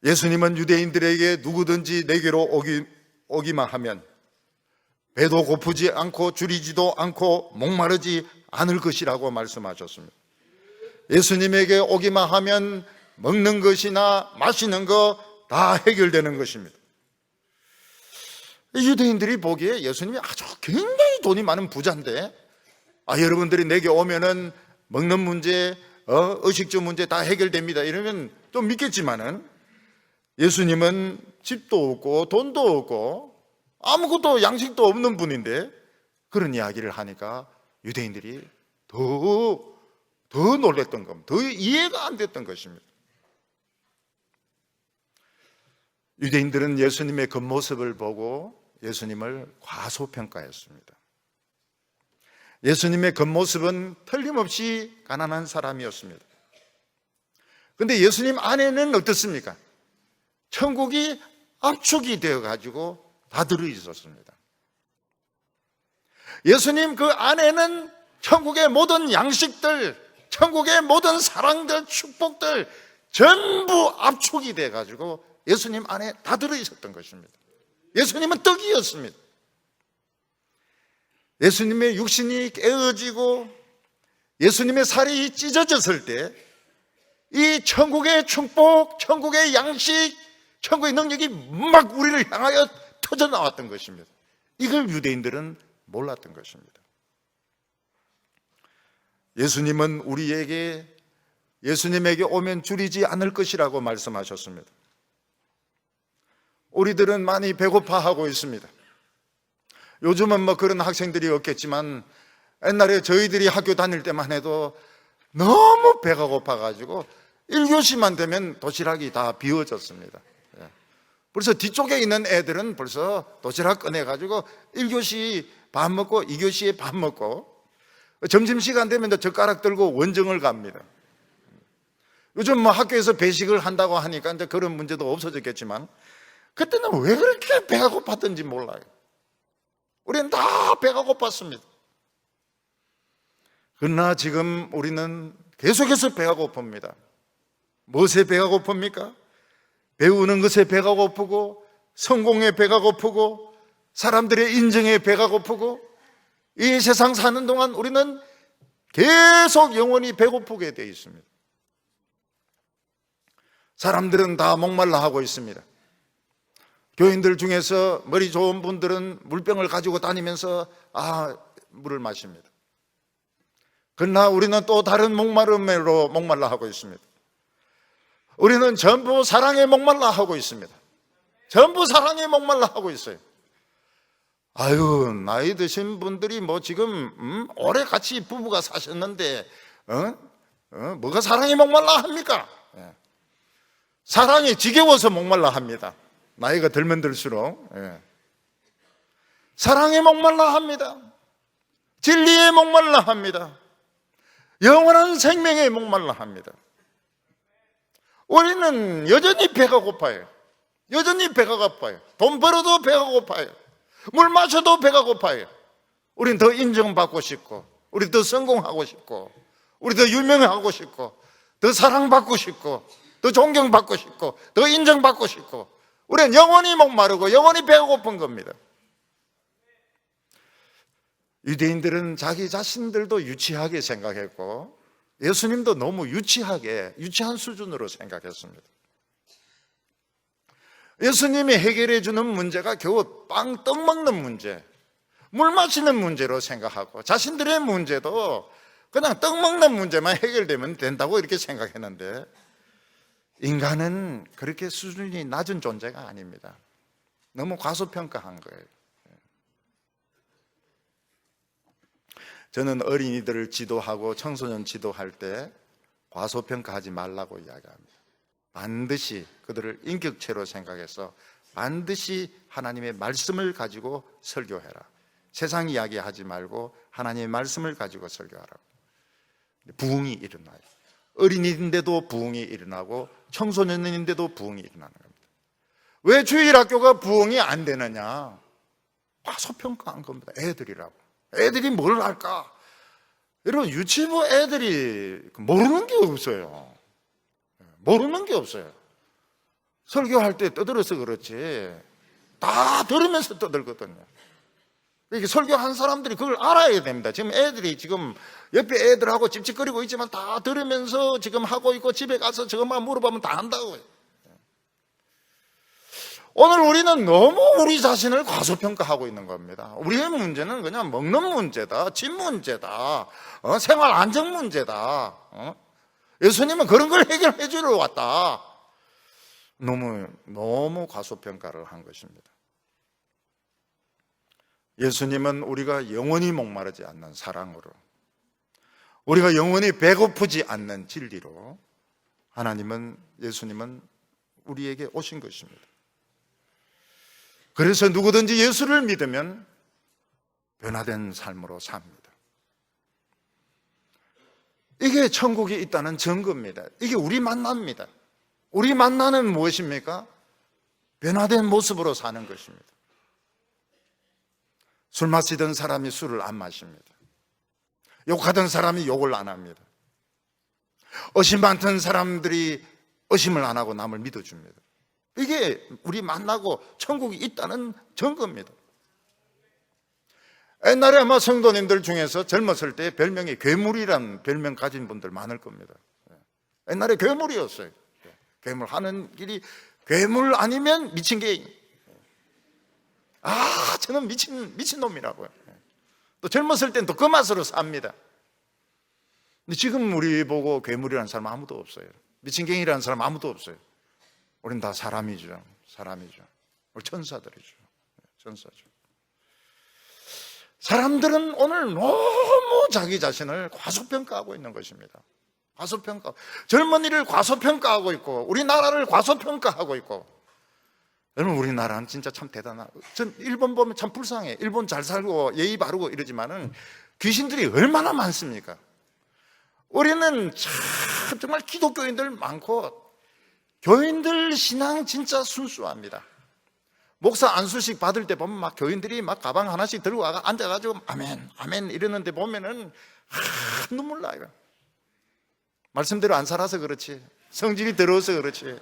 예수님은 유대인들에게 누구든지 내게로 오기만 하면 배도 고프지 않고 줄이지도 않고 목마르지 않을 것이라고 말씀하셨습니다. 예수님에게 오기만 하면 먹는 것이나 마시는 거 다 해결되는 것입니다. 유대인들이 보기에 예수님이 아주 굉장히 돈이 많은 부자인데 여러분들이 내게 오면은 먹는 문제, 의식주 문제 다 해결됩니다 이러면 좀 믿겠지만은 예수님은 집도 없고 돈도 없고 아무것도 양식도 없는 분인데 그런 이야기를 하니까 유대인들이 더 놀랬던 겁니다. 더 이해가 안 됐던 것입니다. 유대인들은 예수님의 겉모습을 보고 예수님을 과소평가했습니다. 예수님의 겉모습은 틀림없이 가난한 사람이었습니다. 그런데 예수님 안에는 어떻습니까? 천국이 압축이 되어가지고 다 들어있었습니다. 예수님 그 안에는 천국의 모든 양식들, 천국의 모든 사랑들, 축복들 전부 압축이 돼가지고 예수님 안에 다 들어있었던 것입니다. 예수님은 떡이었습니다. 예수님의 육신이 깨어지고 예수님의 살이 찢어졌을 때 이 천국의 축복, 천국의 양식, 천국의 능력이 막 우리를 향하여 터져 나왔던 것입니다. 이걸 유대인들은 몰랐던 것입니다. 예수님은 우리에게 예수님에게 오면 줄이지 않을 것이라고 말씀하셨습니다. 우리들은 많이 배고파하고 있습니다. 요즘은 뭐 그런 학생들이 없겠지만 옛날에 저희들이 학교 다닐 때만 해도 너무 배가 고파가지고 1교시만 되면 도시락이 다 비워졌습니다. 벌써 뒤쪽에 있는 애들은 벌써 도시락 꺼내가지고 1교시 밥 먹고 2교시에 밥 먹고 점심시간 되면 젓가락 들고 원정을 갑니다. 요즘 뭐 학교에서 배식을 한다고 하니까 이제 그런 문제도 없어졌겠지만 그때는 왜 그렇게 배가 고팠던지 몰라요. 우리는 다 배가 고팠습니다. 그러나 지금 우리는 계속해서 배가 고픕니다. 무엇에 배가 고픕니까? 배우는 것에 배가 고프고 성공에 배가 고프고 사람들의 인정에 배가 고프고 이 세상 사는 동안 우리는 계속 영원히 배고프게 되어 있습니다. 사람들은 다 목말라 하고 있습니다. 교인들 중에서 머리 좋은 분들은 물병을 가지고 다니면서 물을 마십니다. 그러나 우리는 또 다른 목마름으로 목말라 하고 있습니다. 우리는 전부 사랑에 목말라 하고 있습니다. 전부 사랑에 목말라 하고 있어요. 나이 드신 분들이 뭐 지금 오래 같이 부부가 사셨는데 뭐가 사랑에 목말라 합니까? 사랑이 지겨워서 목말라 합니다. 나이가 들면 들수록 사랑에 목말라 합니다. 진리에 목말라 합니다. 영원한 생명에 목말라 합니다. 우리는 여전히 배가 고파요. 여전히 배가 고파요. 돈 벌어도 배가 고파요. 물 마셔도 배가 고파요. 우린 더 인정받고 싶고, 우리 더 성공하고 싶고, 우리 더 유명하고 싶고, 더 사랑받고 싶고, 더 존경받고 싶고, 더 인정받고 싶고, 우리는 영원히 목마르고 영원히 배가 고픈 겁니다. 유대인들은 자기 자신들도 유치하게 생각했고 예수님도 너무 유치한 수준으로 생각했습니다. 예수님이 해결해 주는 문제가 겨우 떡 먹는 문제, 물 마시는 문제로 생각하고 자신들의 문제도 그냥 떡 먹는 문제만 해결되면 된다고 이렇게 생각했는데 인간은 그렇게 수준이 낮은 존재가 아닙니다. 너무 과소평가한 거예요. 저는 어린이들을 지도하고 청소년 지도할 때 과소평가하지 말라고 이야기합니다. 반드시 그들을 인격체로 생각해서 반드시 하나님의 말씀을 가지고 설교해라. 세상 이야기 하지 말고 하나님의 말씀을 가지고 설교하라고. 부흥이 일어나요. 어린이인데도 부흥이 일어나고 청소년인데도 부흥이 일어나는 겁니다. 왜 주일학교가 부흥이 안 되느냐? 과소평가한 겁니다. 애들이라고. 애들이 뭘 할까? 여러분, 유치부 애들이 모르는 게 없어요. 모르는 게 없어요. 설교할 때 떠들어서 그렇지 다 들으면서 떠들거든요. 이렇게 설교한 사람들이 그걸 알아야 됩니다. 지금 애들이 지금 옆에 애들하고 찝찝거리고 있지만 다 들으면서 지금 하고 있고 집에 가서 저것만 물어보면 다 한다고요. 오늘 우리는 너무 우리 자신을 과소평가하고 있는 겁니다. 우리의 문제는 그냥 먹는 문제다, 집 문제다, 생활 안정 문제다. 예수님은 그런 걸 해결해 주러 왔다. 너무 과소평가를 한 것입니다. 예수님은 우리가 영원히 목마르지 않는 사랑으로, 우리가 영원히 배고프지 않는 진리로 예수님은 우리에게 오신 것입니다. 그래서 누구든지 예수를 믿으면 변화된 삶으로 삽니다. 이게 천국이 있다는 증거입니다. 이게 우리 만남입니다. 우리 만나는 무엇입니까? 변화된 모습으로 사는 것입니다. 술 마시던 사람이 술을 안 마십니다. 욕하던 사람이 욕을 안 합니다. 의심 많던 사람들이 의심을 안 하고 남을 믿어줍니다. 이게 우리 만나고 천국이 있다는 증거입니다. 옛날에 아마 성도님들 중에서 젊었을 때 별명이 괴물이란 별명 가진 분들 많을 겁니다. 옛날에 괴물이었어요. 괴물 하는 길이 괴물 아니면 미친 개인. 저는 미친놈이라고요. 또 젊었을 땐 또 그 맛으로 삽니다. 근데 지금 우리 보고 괴물이라는 사람 아무도 없어요. 미친 개인이라는 사람 아무도 없어요. 우린 다 사람이죠. 우리 천사들이죠. 천사죠. 사람들은 오늘 너무 자기 자신을 과소평가하고 있는 것입니다. 과소평가. 젊은이를 과소평가하고 있고, 우리나라를 과소평가하고 있고. 여러분, 우리나라는 진짜 참 대단하고, 전 일본 보면 참 불쌍해. 일본 잘 살고 예의 바르고 이러지만은 귀신들이 얼마나 많습니까? 우리는 참 정말 기독교인들 많고, 교인들 신앙 진짜 순수합니다. 목사 안수식 받을 때 보면 막 교인들이 막 가방 하나씩 들고 앉아가지고 아멘, 아멘 이러는데 보면은 눈물 나요. 말씀대로 안 살아서 그렇지, 성질이 더러워서 그렇지.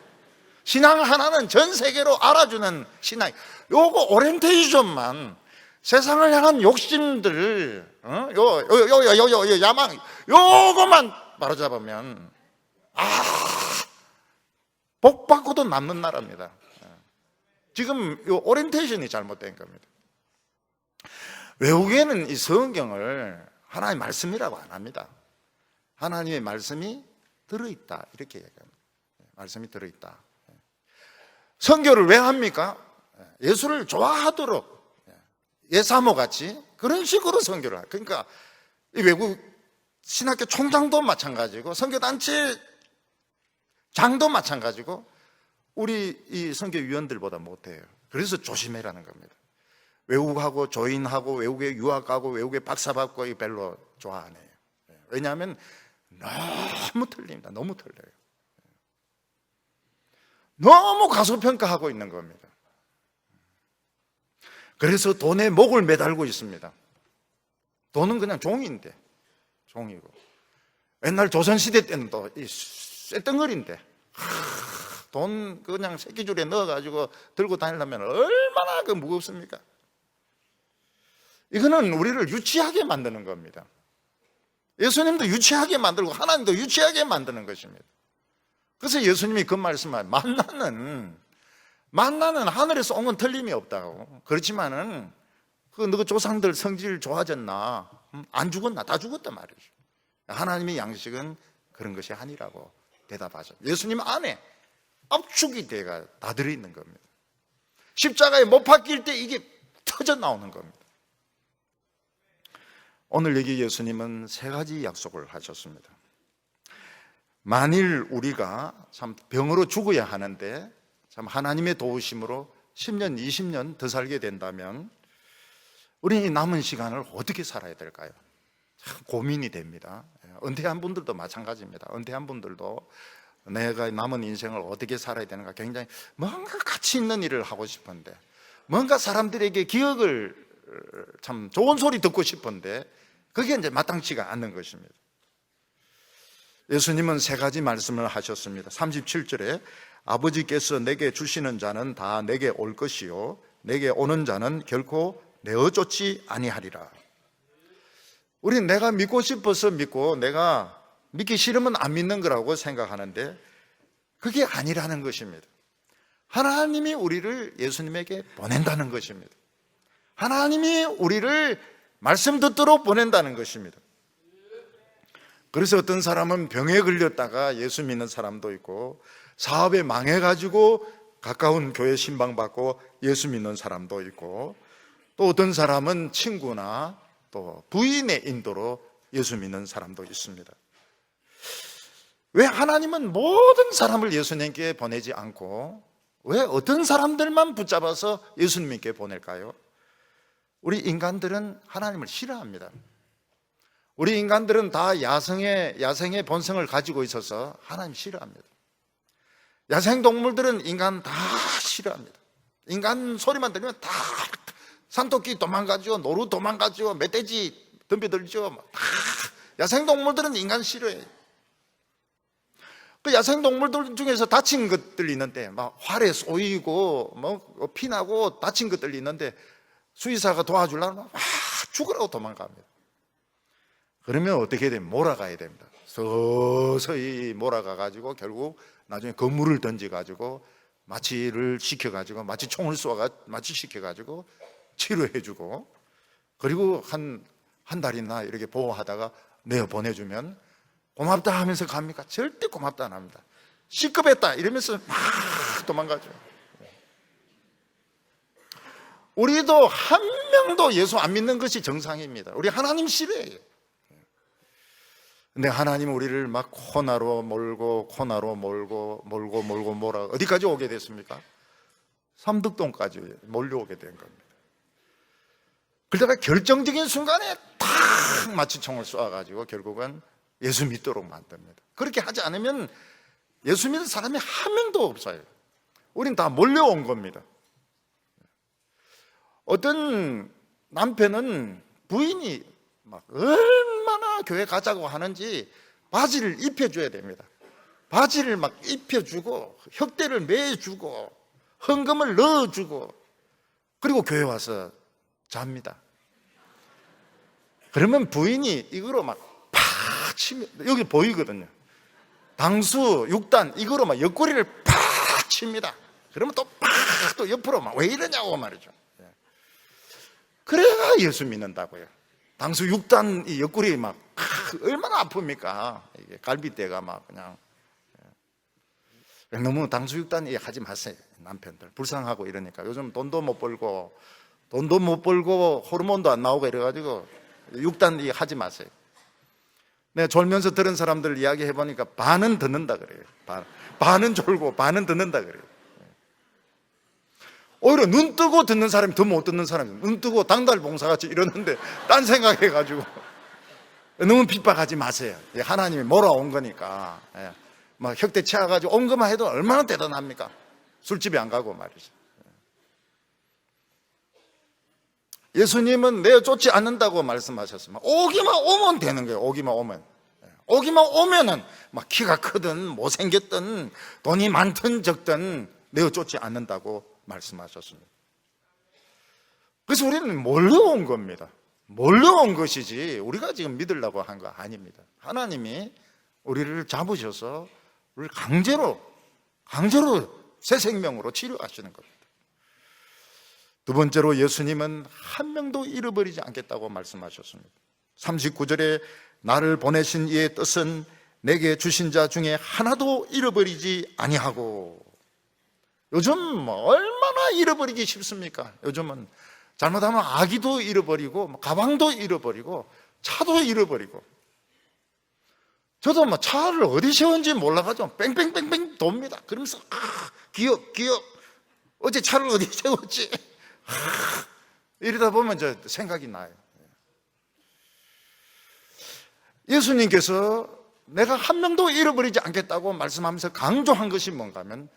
신앙 하나는 전 세계로 알아주는 신앙. 요거 오리엔테이션만, 세상을 향한 욕심들, 야망, 요거만 바로잡으면 복 받고도 남는 나라입니다. 지금 이 오리엔테이션이 잘못된 겁니다. 외국에는 이 성경을 하나님의 말씀이라고 안 합니다. 하나님의 말씀이 들어있다 이렇게 얘기합니다. 말씀이 들어있다. 선교를 왜 합니까? 예수를 좋아하도록, 예사모 같이 그런 식으로 선교를 해요. 그러니까 이 외국 신학교 총장도 마찬가지고 선교단체 장도 마찬가지고 우리 이 선교위원들보다 못해요. 그래서 조심해라는 겁니다. 외국하고 조인하고 외국에 유학하고 외국에 박사받고 이 별로 좋아 안 해요. 왜냐하면 너무 틀립니다. 너무 틀려요. 너무 과소평가하고 있는 겁니다. 그래서 돈에 목을 매달고 있습니다. 돈은 그냥 종인데, 종이고. 옛날 조선시대 때는 또 이 쇳덩어리인데, 돈 그냥 새끼줄에 넣어가지고 들고 다니려면 얼마나 그 무겁습니까? 이거는 우리를 유치하게 만드는 겁니다. 예수님도 유치하게 만들고 하나님도 유치하게 만드는 것입니다. 그래서 예수님이 그 말씀을 만나는 하늘에서 온 건 틀림이 없다고. 그렇지만은 너 조상들 성질 좋아졌나? 안 죽었나? 다 죽었단 말이죠. 하나님의 양식은 그런 것이 아니라고 대답하죠. 예수님 안에 압축이 돼가 다 들어있는 겁니다. 십자가에 못 박힐 때 이게 터져 나오는 겁니다. 오늘 여기 예수님은 세 가지 약속을 하셨습니다. 만일 우리가 참 병으로 죽어야 하는데 참 하나님의 도우심으로 10년, 20년 더 살게 된다면 우리 남은 시간을 어떻게 살아야 될까요? 참 고민이 됩니다. 은퇴한 분들도 마찬가지입니다. 은퇴한 분들도 내가 남은 인생을 어떻게 살아야 되는가 굉장히 뭔가 가치 있는 일을 하고 싶은데, 뭔가 사람들에게 기억을 참 좋은 소리 듣고 싶은데 그게 이제 마땅치가 않는 것입니다. 예수님은 세 가지 말씀을 하셨습니다. 37절에 아버지께서 내게 주시는 자는 다 내게 올 것이요 내게 오는 자는 결코 내어쫓지 아니하리라. 우린 내가 믿고 싶어서 믿고 내가 믿기 싫으면 안 믿는 거라고 생각하는데 그게 아니라는 것입니다. 하나님이 우리를 예수님에게 보낸다는 것입니다. 하나님이 우리를 말씀 듣도록 보낸다는 것입니다. 그래서 어떤 사람은 병에 걸렸다가 예수 믿는 사람도 있고, 사업에 망해가지고 가까운 교회 신방받고 예수 믿는 사람도 있고, 또 어떤 사람은 친구나 또 부인의 인도로 예수 믿는 사람도 있습니다. 왜 하나님은 모든 사람을 예수님께 보내지 않고 왜 어떤 사람들만 붙잡아서 예수님께 보낼까요? 우리 인간들은 하나님을 싫어합니다. 우리 인간들은 다 야생의 본성을 가지고 있어서 하나님 싫어합니다. 야생동물들은 인간 다 싫어합니다. 인간 소리만 들으면 다 산토끼 도망가죠, 노루 도망가죠, 멧돼지 덤벼들죠. 다 야생동물들은 인간 싫어해요. 그 야생동물들 중에서 다친 것들이 있는데 막 활에 쏘이고 뭐 피나고 다친 것들이 있는데 수의사가 도와주려면 막 죽으라고 도망갑니다. 그러면 어떻게 되면 몰아가야 됩니다. 서서히 몰아가가지고 결국 나중에 거물을 던져가지고 마취를 시켜가지고 마취 총을 마취시켜가지고 치료해주고 그리고 한 달이나 이렇게 보호하다가 내어 보내주면 고맙다 하면서 갑니까? 절대 고맙다 안 합니다. C급했다 이러면서 막 도망가죠. 우리도 한 명도 예수 안 믿는 것이 정상입니다. 우리 하나님 싫어해요. 근데 하나님은 우리를 막 코나로 몰고 몰아 어디까지 오게 됐습니까? 삼덕동까지 몰려오게 된 겁니다. 그러다가 결정적인 순간에 탁 마취총을 쏘아가지고 결국은 예수 믿도록 만듭니다. 그렇게 하지 않으면 예수 믿는 사람이 한 명도 없어요. 우린 다 몰려온 겁니다. 어떤 남편은 부인이 막 얼마나 교회 가자고 하는지 바지를 입혀줘야 됩니다. 바지를 막 입혀주고 혁대를 매주고 헌금을 넣어주고 그리고 교회 와서 잡니다. 그러면 부인이 이거로 막 팍 치면 여기 보이거든요. 당수 6단 이거로 막 옆구리를 팍 칩니다. 그러면 또 팍 또 옆으로 막 왜 이러냐고 말이죠. 그래야 예수 믿는다고요. 당수 6단 이 옆구리 막 얼마나 아픕니까? 이게 갈비뼈가 막 그냥 너무 당수 6단 하지 마세요. 남편들 불쌍하고 이러니까 요즘 돈도 못 벌고 호르몬도 안 나오고 이래가지고 6단 하지 마세요. 내가 졸면서 들은 사람들 이야기 해보니까 반은 듣는다 그래요. 반은 졸고 반은 듣는다 그래요. 오히려 눈 뜨고 듣는 사람이 더 못 듣는 사람이에요. 눈 뜨고 당달 봉사같이 이러는데 딴 생각해가지고 너무 핍박하지 마세요. 하나님이 몰아온 거니까. 막 혁대 채워가지고 온 것만 해도 얼마나 대단합니까? 술집에 안 가고 말이죠. 예수님은 내어 쫓지 않는다고 말씀하셨습니다. 오기만 오면 되는 거예요. 오기만 오면은 막 키가 크든 못생겼든 돈이 많든 적든 내어 쫓지 않는다고 말씀하셨습니다. 그래서 우리는 몰려온 겁니다. 몰려온 것이지 우리가 지금 믿으려고 한 거 아닙니다. 하나님이 우리를 잡으셔서 우리를 강제로 새 생명으로 치료하시는 겁니다. 두 번째로 예수님은 한 명도 잃어버리지 않겠다고 말씀하셨습니다. 39절에 나를 보내신 이의 뜻은 내게 주신 자 중에 하나도 잃어버리지 아니하고. 요즘 얼마나 잃어버리기 쉽습니까? 요즘은 잘못하면 아기도 잃어버리고 가방도 잃어버리고 차도 잃어버리고. 저도 차를 어디 세운지 몰라가지고 뺑뺑뺑뺑 돕니다. 그러면서 기억 어제 차를 어디 세웠지? 이러다 보면 저 생각이 나요. 예수님께서 내가 한 명도 잃어버리지 않겠다고 말씀하면서 강조한 것이 뭔가 하면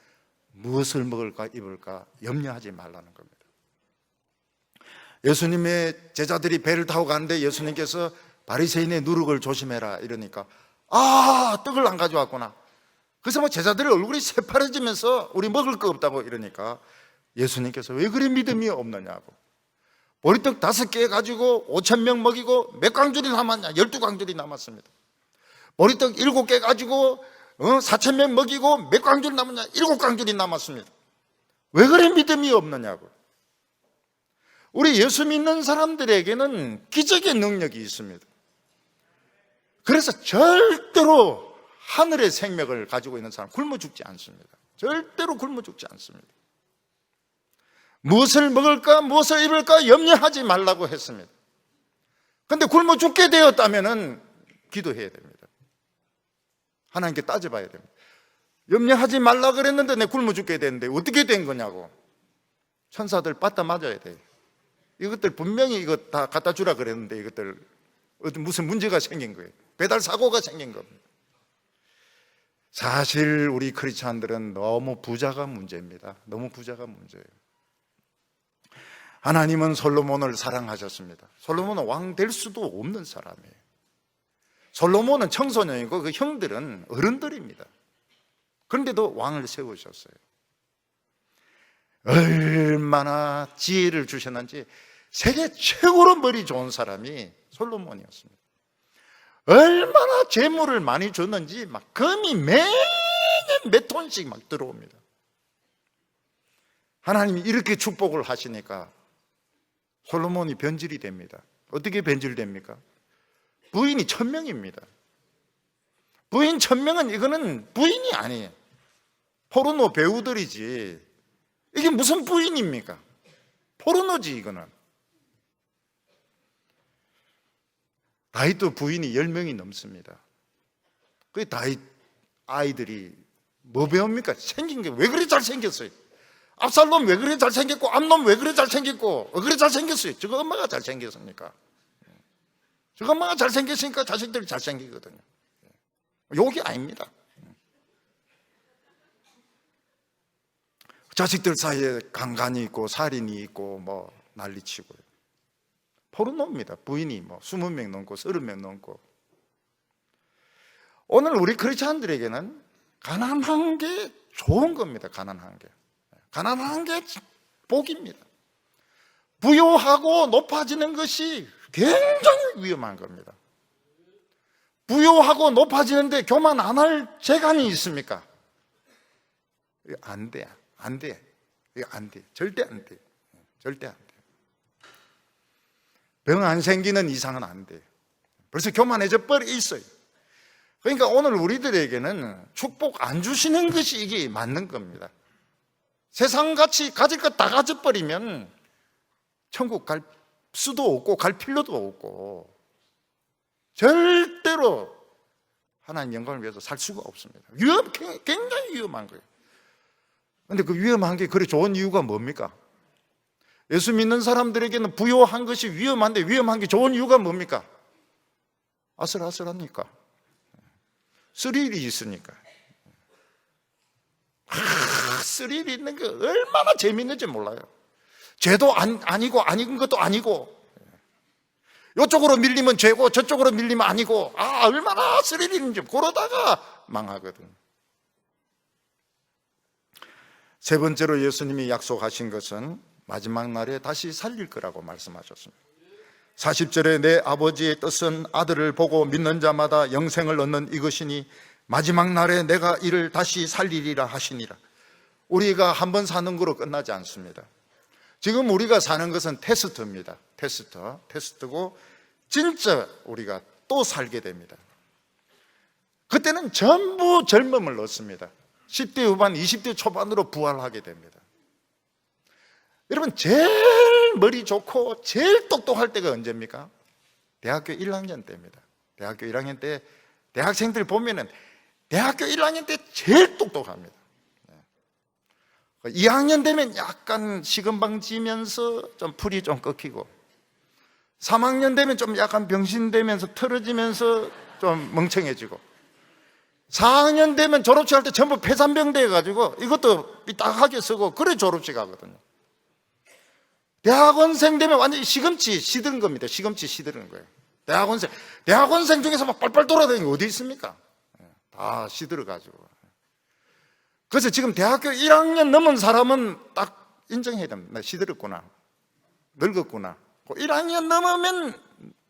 무엇을 먹을까 입을까 염려하지 말라는 겁니다. 예수님의 제자들이 배를 타고 가는데 예수님께서 바리새인의 누룩을 조심해라 이러니까 떡을 안 가져왔구나. 그래서 제자들의 얼굴이 새파래지면서 우리 먹을 거 없다고 이러니까 예수님께서 왜 그리 믿음이 없느냐고. 보리떡 5개 가지고 5,000명 먹이고 몇 광줄이 남았냐? 12광줄이 남았습니다. 보리떡 7개 가지고 4,000명 먹이고 몇 광줄이 남았냐? 7광줄이 남았습니다. 왜 그리 믿음이 없느냐고. 우리 예수 믿는 사람들에게는 기적의 능력이 있습니다. 그래서 절대로 하늘의 생명을 가지고 있는 사람 굶어 죽지 않습니다. 절대로 굶어 죽지 않습니다. 무엇을 먹을까 무엇을 입을까 염려하지 말라고 했습니다. 그런데 굶어 죽게 되었다면 기도해야 됩니다. 하나님께 따져봐야 됩니다. 염려하지 말라 그랬는데 내 굶어 죽게 되는데 어떻게 된 거냐고. 천사들 빠따 맞아야 돼. 이것들 분명히 이거 다 갖다 주라 그랬는데 이것들 무슨 문제가 생긴 거예요. 배달 사고가 생긴 겁니다. 사실 우리 크리스찬들은 너무 부자가 문제입니다. 너무 부자가 문제예요. 하나님은 솔로몬을 사랑하셨습니다. 솔로몬은 왕 될 수도 없는 사람이에요. 솔로몬은 청소년이고 그 형들은 어른들입니다. 그런데도 왕을 세우셨어요. 얼마나 지혜를 주셨는지 세계 최고로 머리 좋은 사람이 솔로몬이었습니다. 얼마나 재물을 많이 줬는지 막 금이 매년 몇 톤씩 막 들어옵니다. 하나님이 이렇게 축복을 하시니까 솔로몬이 변질이 됩니다. 어떻게 변질됩니까? 부인이 1000명입니다. 부인 1000명은 이거는 부인이 아니에요. 포르노 배우들이지 이게 무슨 부인입니까? 포르노지 이거는. 다윗도 부인이 10명이 넘습니다. 그 다윗 아이들이 뭐 배웁니까? 생긴 게 왜 그리 잘생겼어요? 압살롬 왜 그리 잘생겼고, 암놈 왜 그리 잘생겼고, 왜 그리 잘생겼어요? 저거 엄마가 잘생겼습니까? 저거 엄마가 잘생겼으니까 자식들이 잘생기거든요. 욕이 아닙니다. 자식들 사이에 강간이 있고 살인이 있고 뭐 난리치고요. 포르노입니다. 부인이 뭐 20명 넘고 30명 넘고. 오늘 우리 크리스찬들에게는 가난한 게 좋은 겁니다. 가난한 게. 가난한 게 복입니다. 부유하고 높아지는 것이 굉장히 위험한 겁니다. 부유하고 높아지는데 교만 안 할 재간이 있습니까? 이거 안 돼. 안 돼. 이거 안 돼. 절대 안 돼. 절대 안 돼. 병 안 생기는 이상은 안 돼. 벌써 교만해져 버려 있어요. 그러니까 오늘 우리들에게는 축복 안 주시는 것이 이게 맞는 겁니다. 세상같이 가질 것 다 가져버리면 천국 갈 수도 없고 갈 필요도 없고 절대로 하나님 영광을 위해서 살 수가 없습니다. 굉장히 위험한 거예요. 그런데 그 위험한 게 그리 좋은 이유가 뭡니까? 예수 믿는 사람들에게는 부유한 것이 위험한데 위험한 게 좋은 이유가 뭡니까? 아슬아슬하니까. 스릴이 있으니까. 스릴이 있는 게 얼마나 재밌는지 몰라요. 죄도 아니고 아닌 것도 아니고 이쪽으로 밀리면 죄고 저쪽으로 밀리면 아니고 얼마나 스릴이 있는지 그러다가 망하거든. 세 번째로 예수님이 약속하신 것은 마지막 날에 다시 살릴 거라고 말씀하셨습니다. 40절에 내 아버지의 뜻은 아들을 보고 믿는 자마다 영생을 얻는 이것이니 마지막 날에 내가 이를 다시 살리리라 하시니라. 우리가 한 번 사는 거로 끝나지 않습니다. 지금 우리가 사는 것은 테스트입니다. 테스트고 진짜 우리가 또 살게 됩니다. 그때는 전부 젊음을 얻습니다. 10대 후반, 20대 초반으로 부활하게 됩니다. 여러분 제일 머리 좋고 제일 똑똑할 때가 언제입니까? 대학교 1학년 때입니다. 대학교 1학년 때 대학생들 보면은 대학교 1학년 때 제일 똑똑합니다. 2학년 되면 약간 시금방지면서 좀 풀이 좀 꺾이고 3학년 되면 좀 약간 병신되면서 틀어지면서 좀 멍청해지고 4학년 되면 졸업식 할 때 전부 폐산병 돼가지고 이것도 삐딱하게 쓰고 그래 졸업식 하거든요. 대학원생 되면 완전히 시금치 시드는 겁니다. 시금치 시드는 거예요. 대학원생 중에서 막 빨빨 돌아다니는 게 어디 있습니까? 다 시들어가지고. 그래서 지금 대학교 1학년 넘은 사람은 딱 인정해야 됩니다. 나 시들었구나. 늙었구나. 1학년 넘으면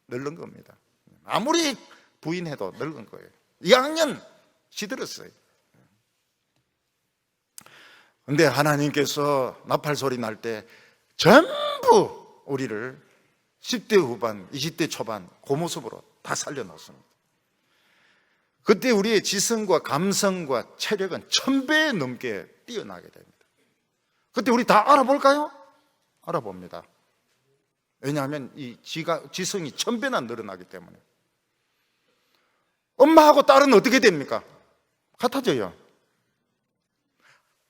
늙은 겁니다. 아무리 부인해도 늙은 거예요. 2학년 시들었어요. 그런데 하나님께서 나팔 소리 날 때 전부 우리를 10대 후반, 20대 초반 그 모습으로 다 살려놨습니다. 그때 우리의 지성과 감성과 체력은 1000배 넘게 뛰어나게 됩니다. 그때 우리 다 알아볼까요? 알아봅니다. 왜냐하면 이 지성이 1000배나 늘어나기 때문에. 엄마하고 딸은 어떻게 됩니까? 같아져요.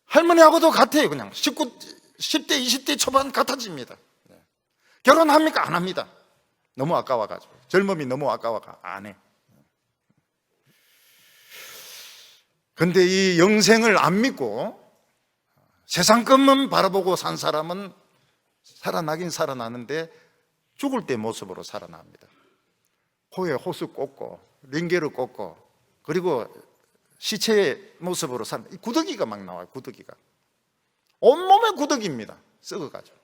할머니하고도 같아요. 그냥 10대, 20대 초반 같아집니다. 결혼합니까? 안 합니다. 너무 아까워가지고. 젊음이 너무 아까워가 안 해. 근데 이 영생을 안 믿고 세상 것만 바라보고 산 사람은 살아나긴 살아나는데 죽을 때 모습으로 살아납니다. 코에 호수 꽂고 링게를 꽂고 그리고 시체의 모습으로 사는 구더기가 막 나와요. 구더기가 온몸에 구더기입니다. 썩어가지고.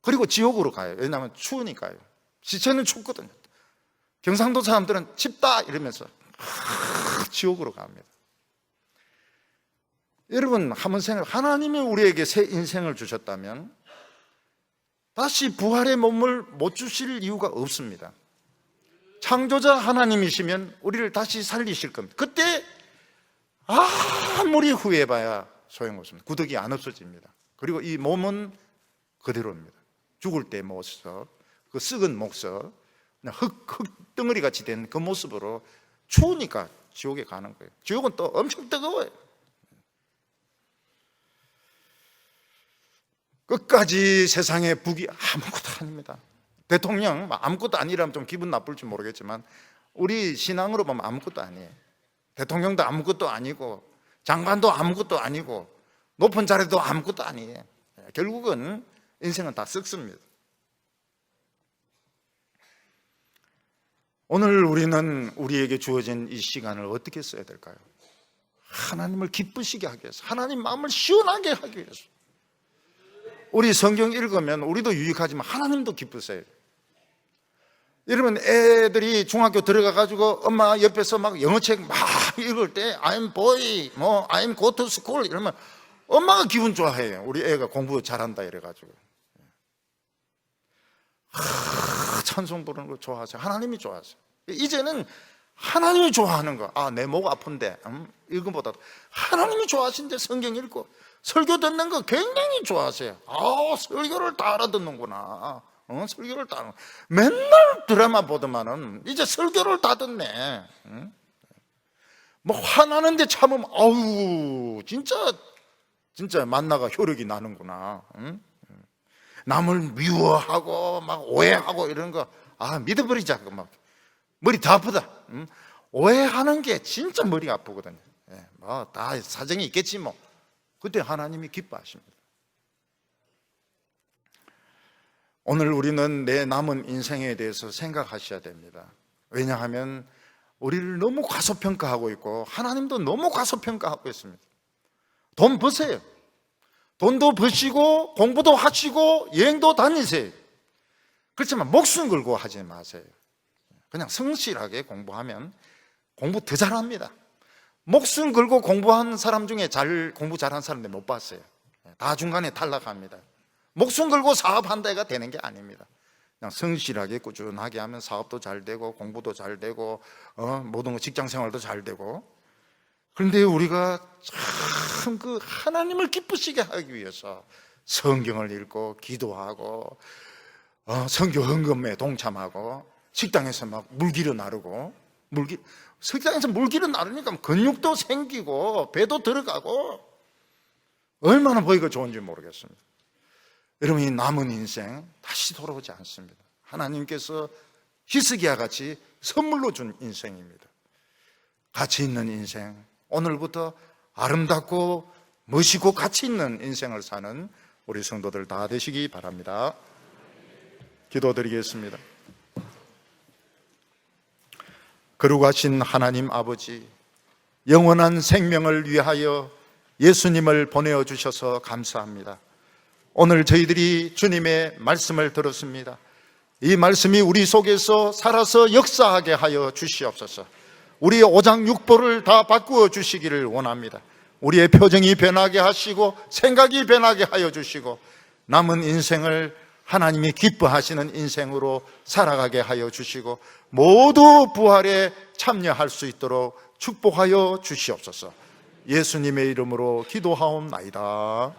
그리고 지옥으로 가요. 왜냐하면 추우니까요. 시체는 춥거든요. 경상도 사람들은 춥다 이러면서 지옥으로 갑니다. 여러분 한번 생각해. 하나님이 우리에게 새 인생을 주셨다면 다시 부활의 몸을 못 주실 이유가 없습니다. 창조자 하나님이시면 우리를 다시 살리실 겁니다. 그때 아무리 후회해봐야 소용없습니다. 구더기 안 없어집니다. 그리고 이 몸은 그대로입니다. 죽을 때 모습, 그 썩은 목석, 흙덩어리 같이 된 그 모습으로 추우니까 지옥에 가는 거예요. 지옥은 또 엄청 뜨거워요. 끝까지 세상의 북이 아무것도 아닙니다. 대통령 아무것도 아니라면 좀 기분 나쁠지 모르겠지만 우리 신앙으로 보면 아무것도 아니에요. 대통령도 아무것도 아니고 장관도 아무것도 아니고 높은 자리도 아무것도 아니에요. 결국은 인생은 다 썩습니다. 오늘 우리는 우리에게 주어진 이 시간을 어떻게 써야 될까요? 하나님을 기쁘시게 하기 위해서, 하나님 마음을 시원하게 하기 위해서. 우리 성경 읽으면 우리도 유익하지만 하나님도 기쁘세요. 여러분 애들이 중학교 들어가가지고 엄마 옆에서 막 영어책 막 읽을 때 I'm boy, 뭐 I'm go to school 이러면 엄마가 기분 좋아해요. 우리 애가 공부 잘한다 이래가지고. 찬송 부르는 거 좋아하세요. 하나님이 좋아하세요. 이제는 하나님이 좋아하는 거. 내 목 아픈데 읽음보다도 하나님이 좋아하시는데 성경 읽고 설교 듣는 거 굉장히 좋아하세요. 설교를 다 알아듣는구나. 설교를 다 맨날 드라마 보더만은 이제 설교를 다 듣네. 뭐 화나는데 참으면 진짜 만나가 효력이 나는구나. 남을 미워하고 막 오해하고 이런 거 믿어버리자. 막 머리 다 아프다. 오해하는 게 진짜 머리가 아프거든요. 뭐 다 사정이 있겠지 뭐. 그때 하나님이 기뻐하십니다. 오늘 우리는 내 남은 인생에 대해서 생각하셔야 됩니다. 왜냐하면 우리를 너무 과소평가하고 있고 하나님도 너무 과소평가하고 있습니다. 돈 버세요. 돈도 버시고 공부도 하시고 여행도 다니세요. 그렇지만 목숨 걸고 하지 마세요. 그냥 성실하게 공부하면 공부 더 잘합니다. 목숨 걸고 공부한 사람 중에 공부 잘한 사람들 못 봤어요. 다 중간에 탈락합니다. 목숨 걸고 사업한다 해가 되는 게 아닙니다. 그냥 성실하게 꾸준하게 하면 사업도 잘 되고 공부도 잘 되고 모든 거 직장 생활도 잘 되고. 그런데 우리가 참 그 하나님을 기쁘시게 하기 위해서 성경을 읽고 기도하고 선교 헌금에 동참하고 식당에서 막 물기를 나르고 식당에서 물기를 나르니까 근육도 생기고 배도 들어가고 얼마나 보기가 좋은지 모르겠습니다. 여러분 이 남은 인생 다시 돌아오지 않습니다. 하나님께서 히스기야 같이 선물로 준 인생입니다. 가치 있는 인생, 오늘부터 아름답고 멋있고 가치 있는 인생을 사는 우리 성도들 다 되시기 바랍니다. 기도드리겠습니다. 거룩하신 하나님 아버지, 영원한 생명을 위하여 예수님을 보내주셔서 감사합니다. 오늘 저희들이 주님의 말씀을 들었습니다. 이 말씀이 우리 속에서 살아서 역사하게 하여 주시옵소서. 우리의 오장육부를 다 바꾸어 주시기를 원합니다. 우리의 표정이 변하게 하시고 생각이 변하게 하여 주시고 남은 인생을 하나님이 기뻐하시는 인생으로 살아가게 하여 주시고 모두 부활에 참여할 수 있도록 축복하여 주시옵소서. 예수님의 이름으로 기도하옵나이다.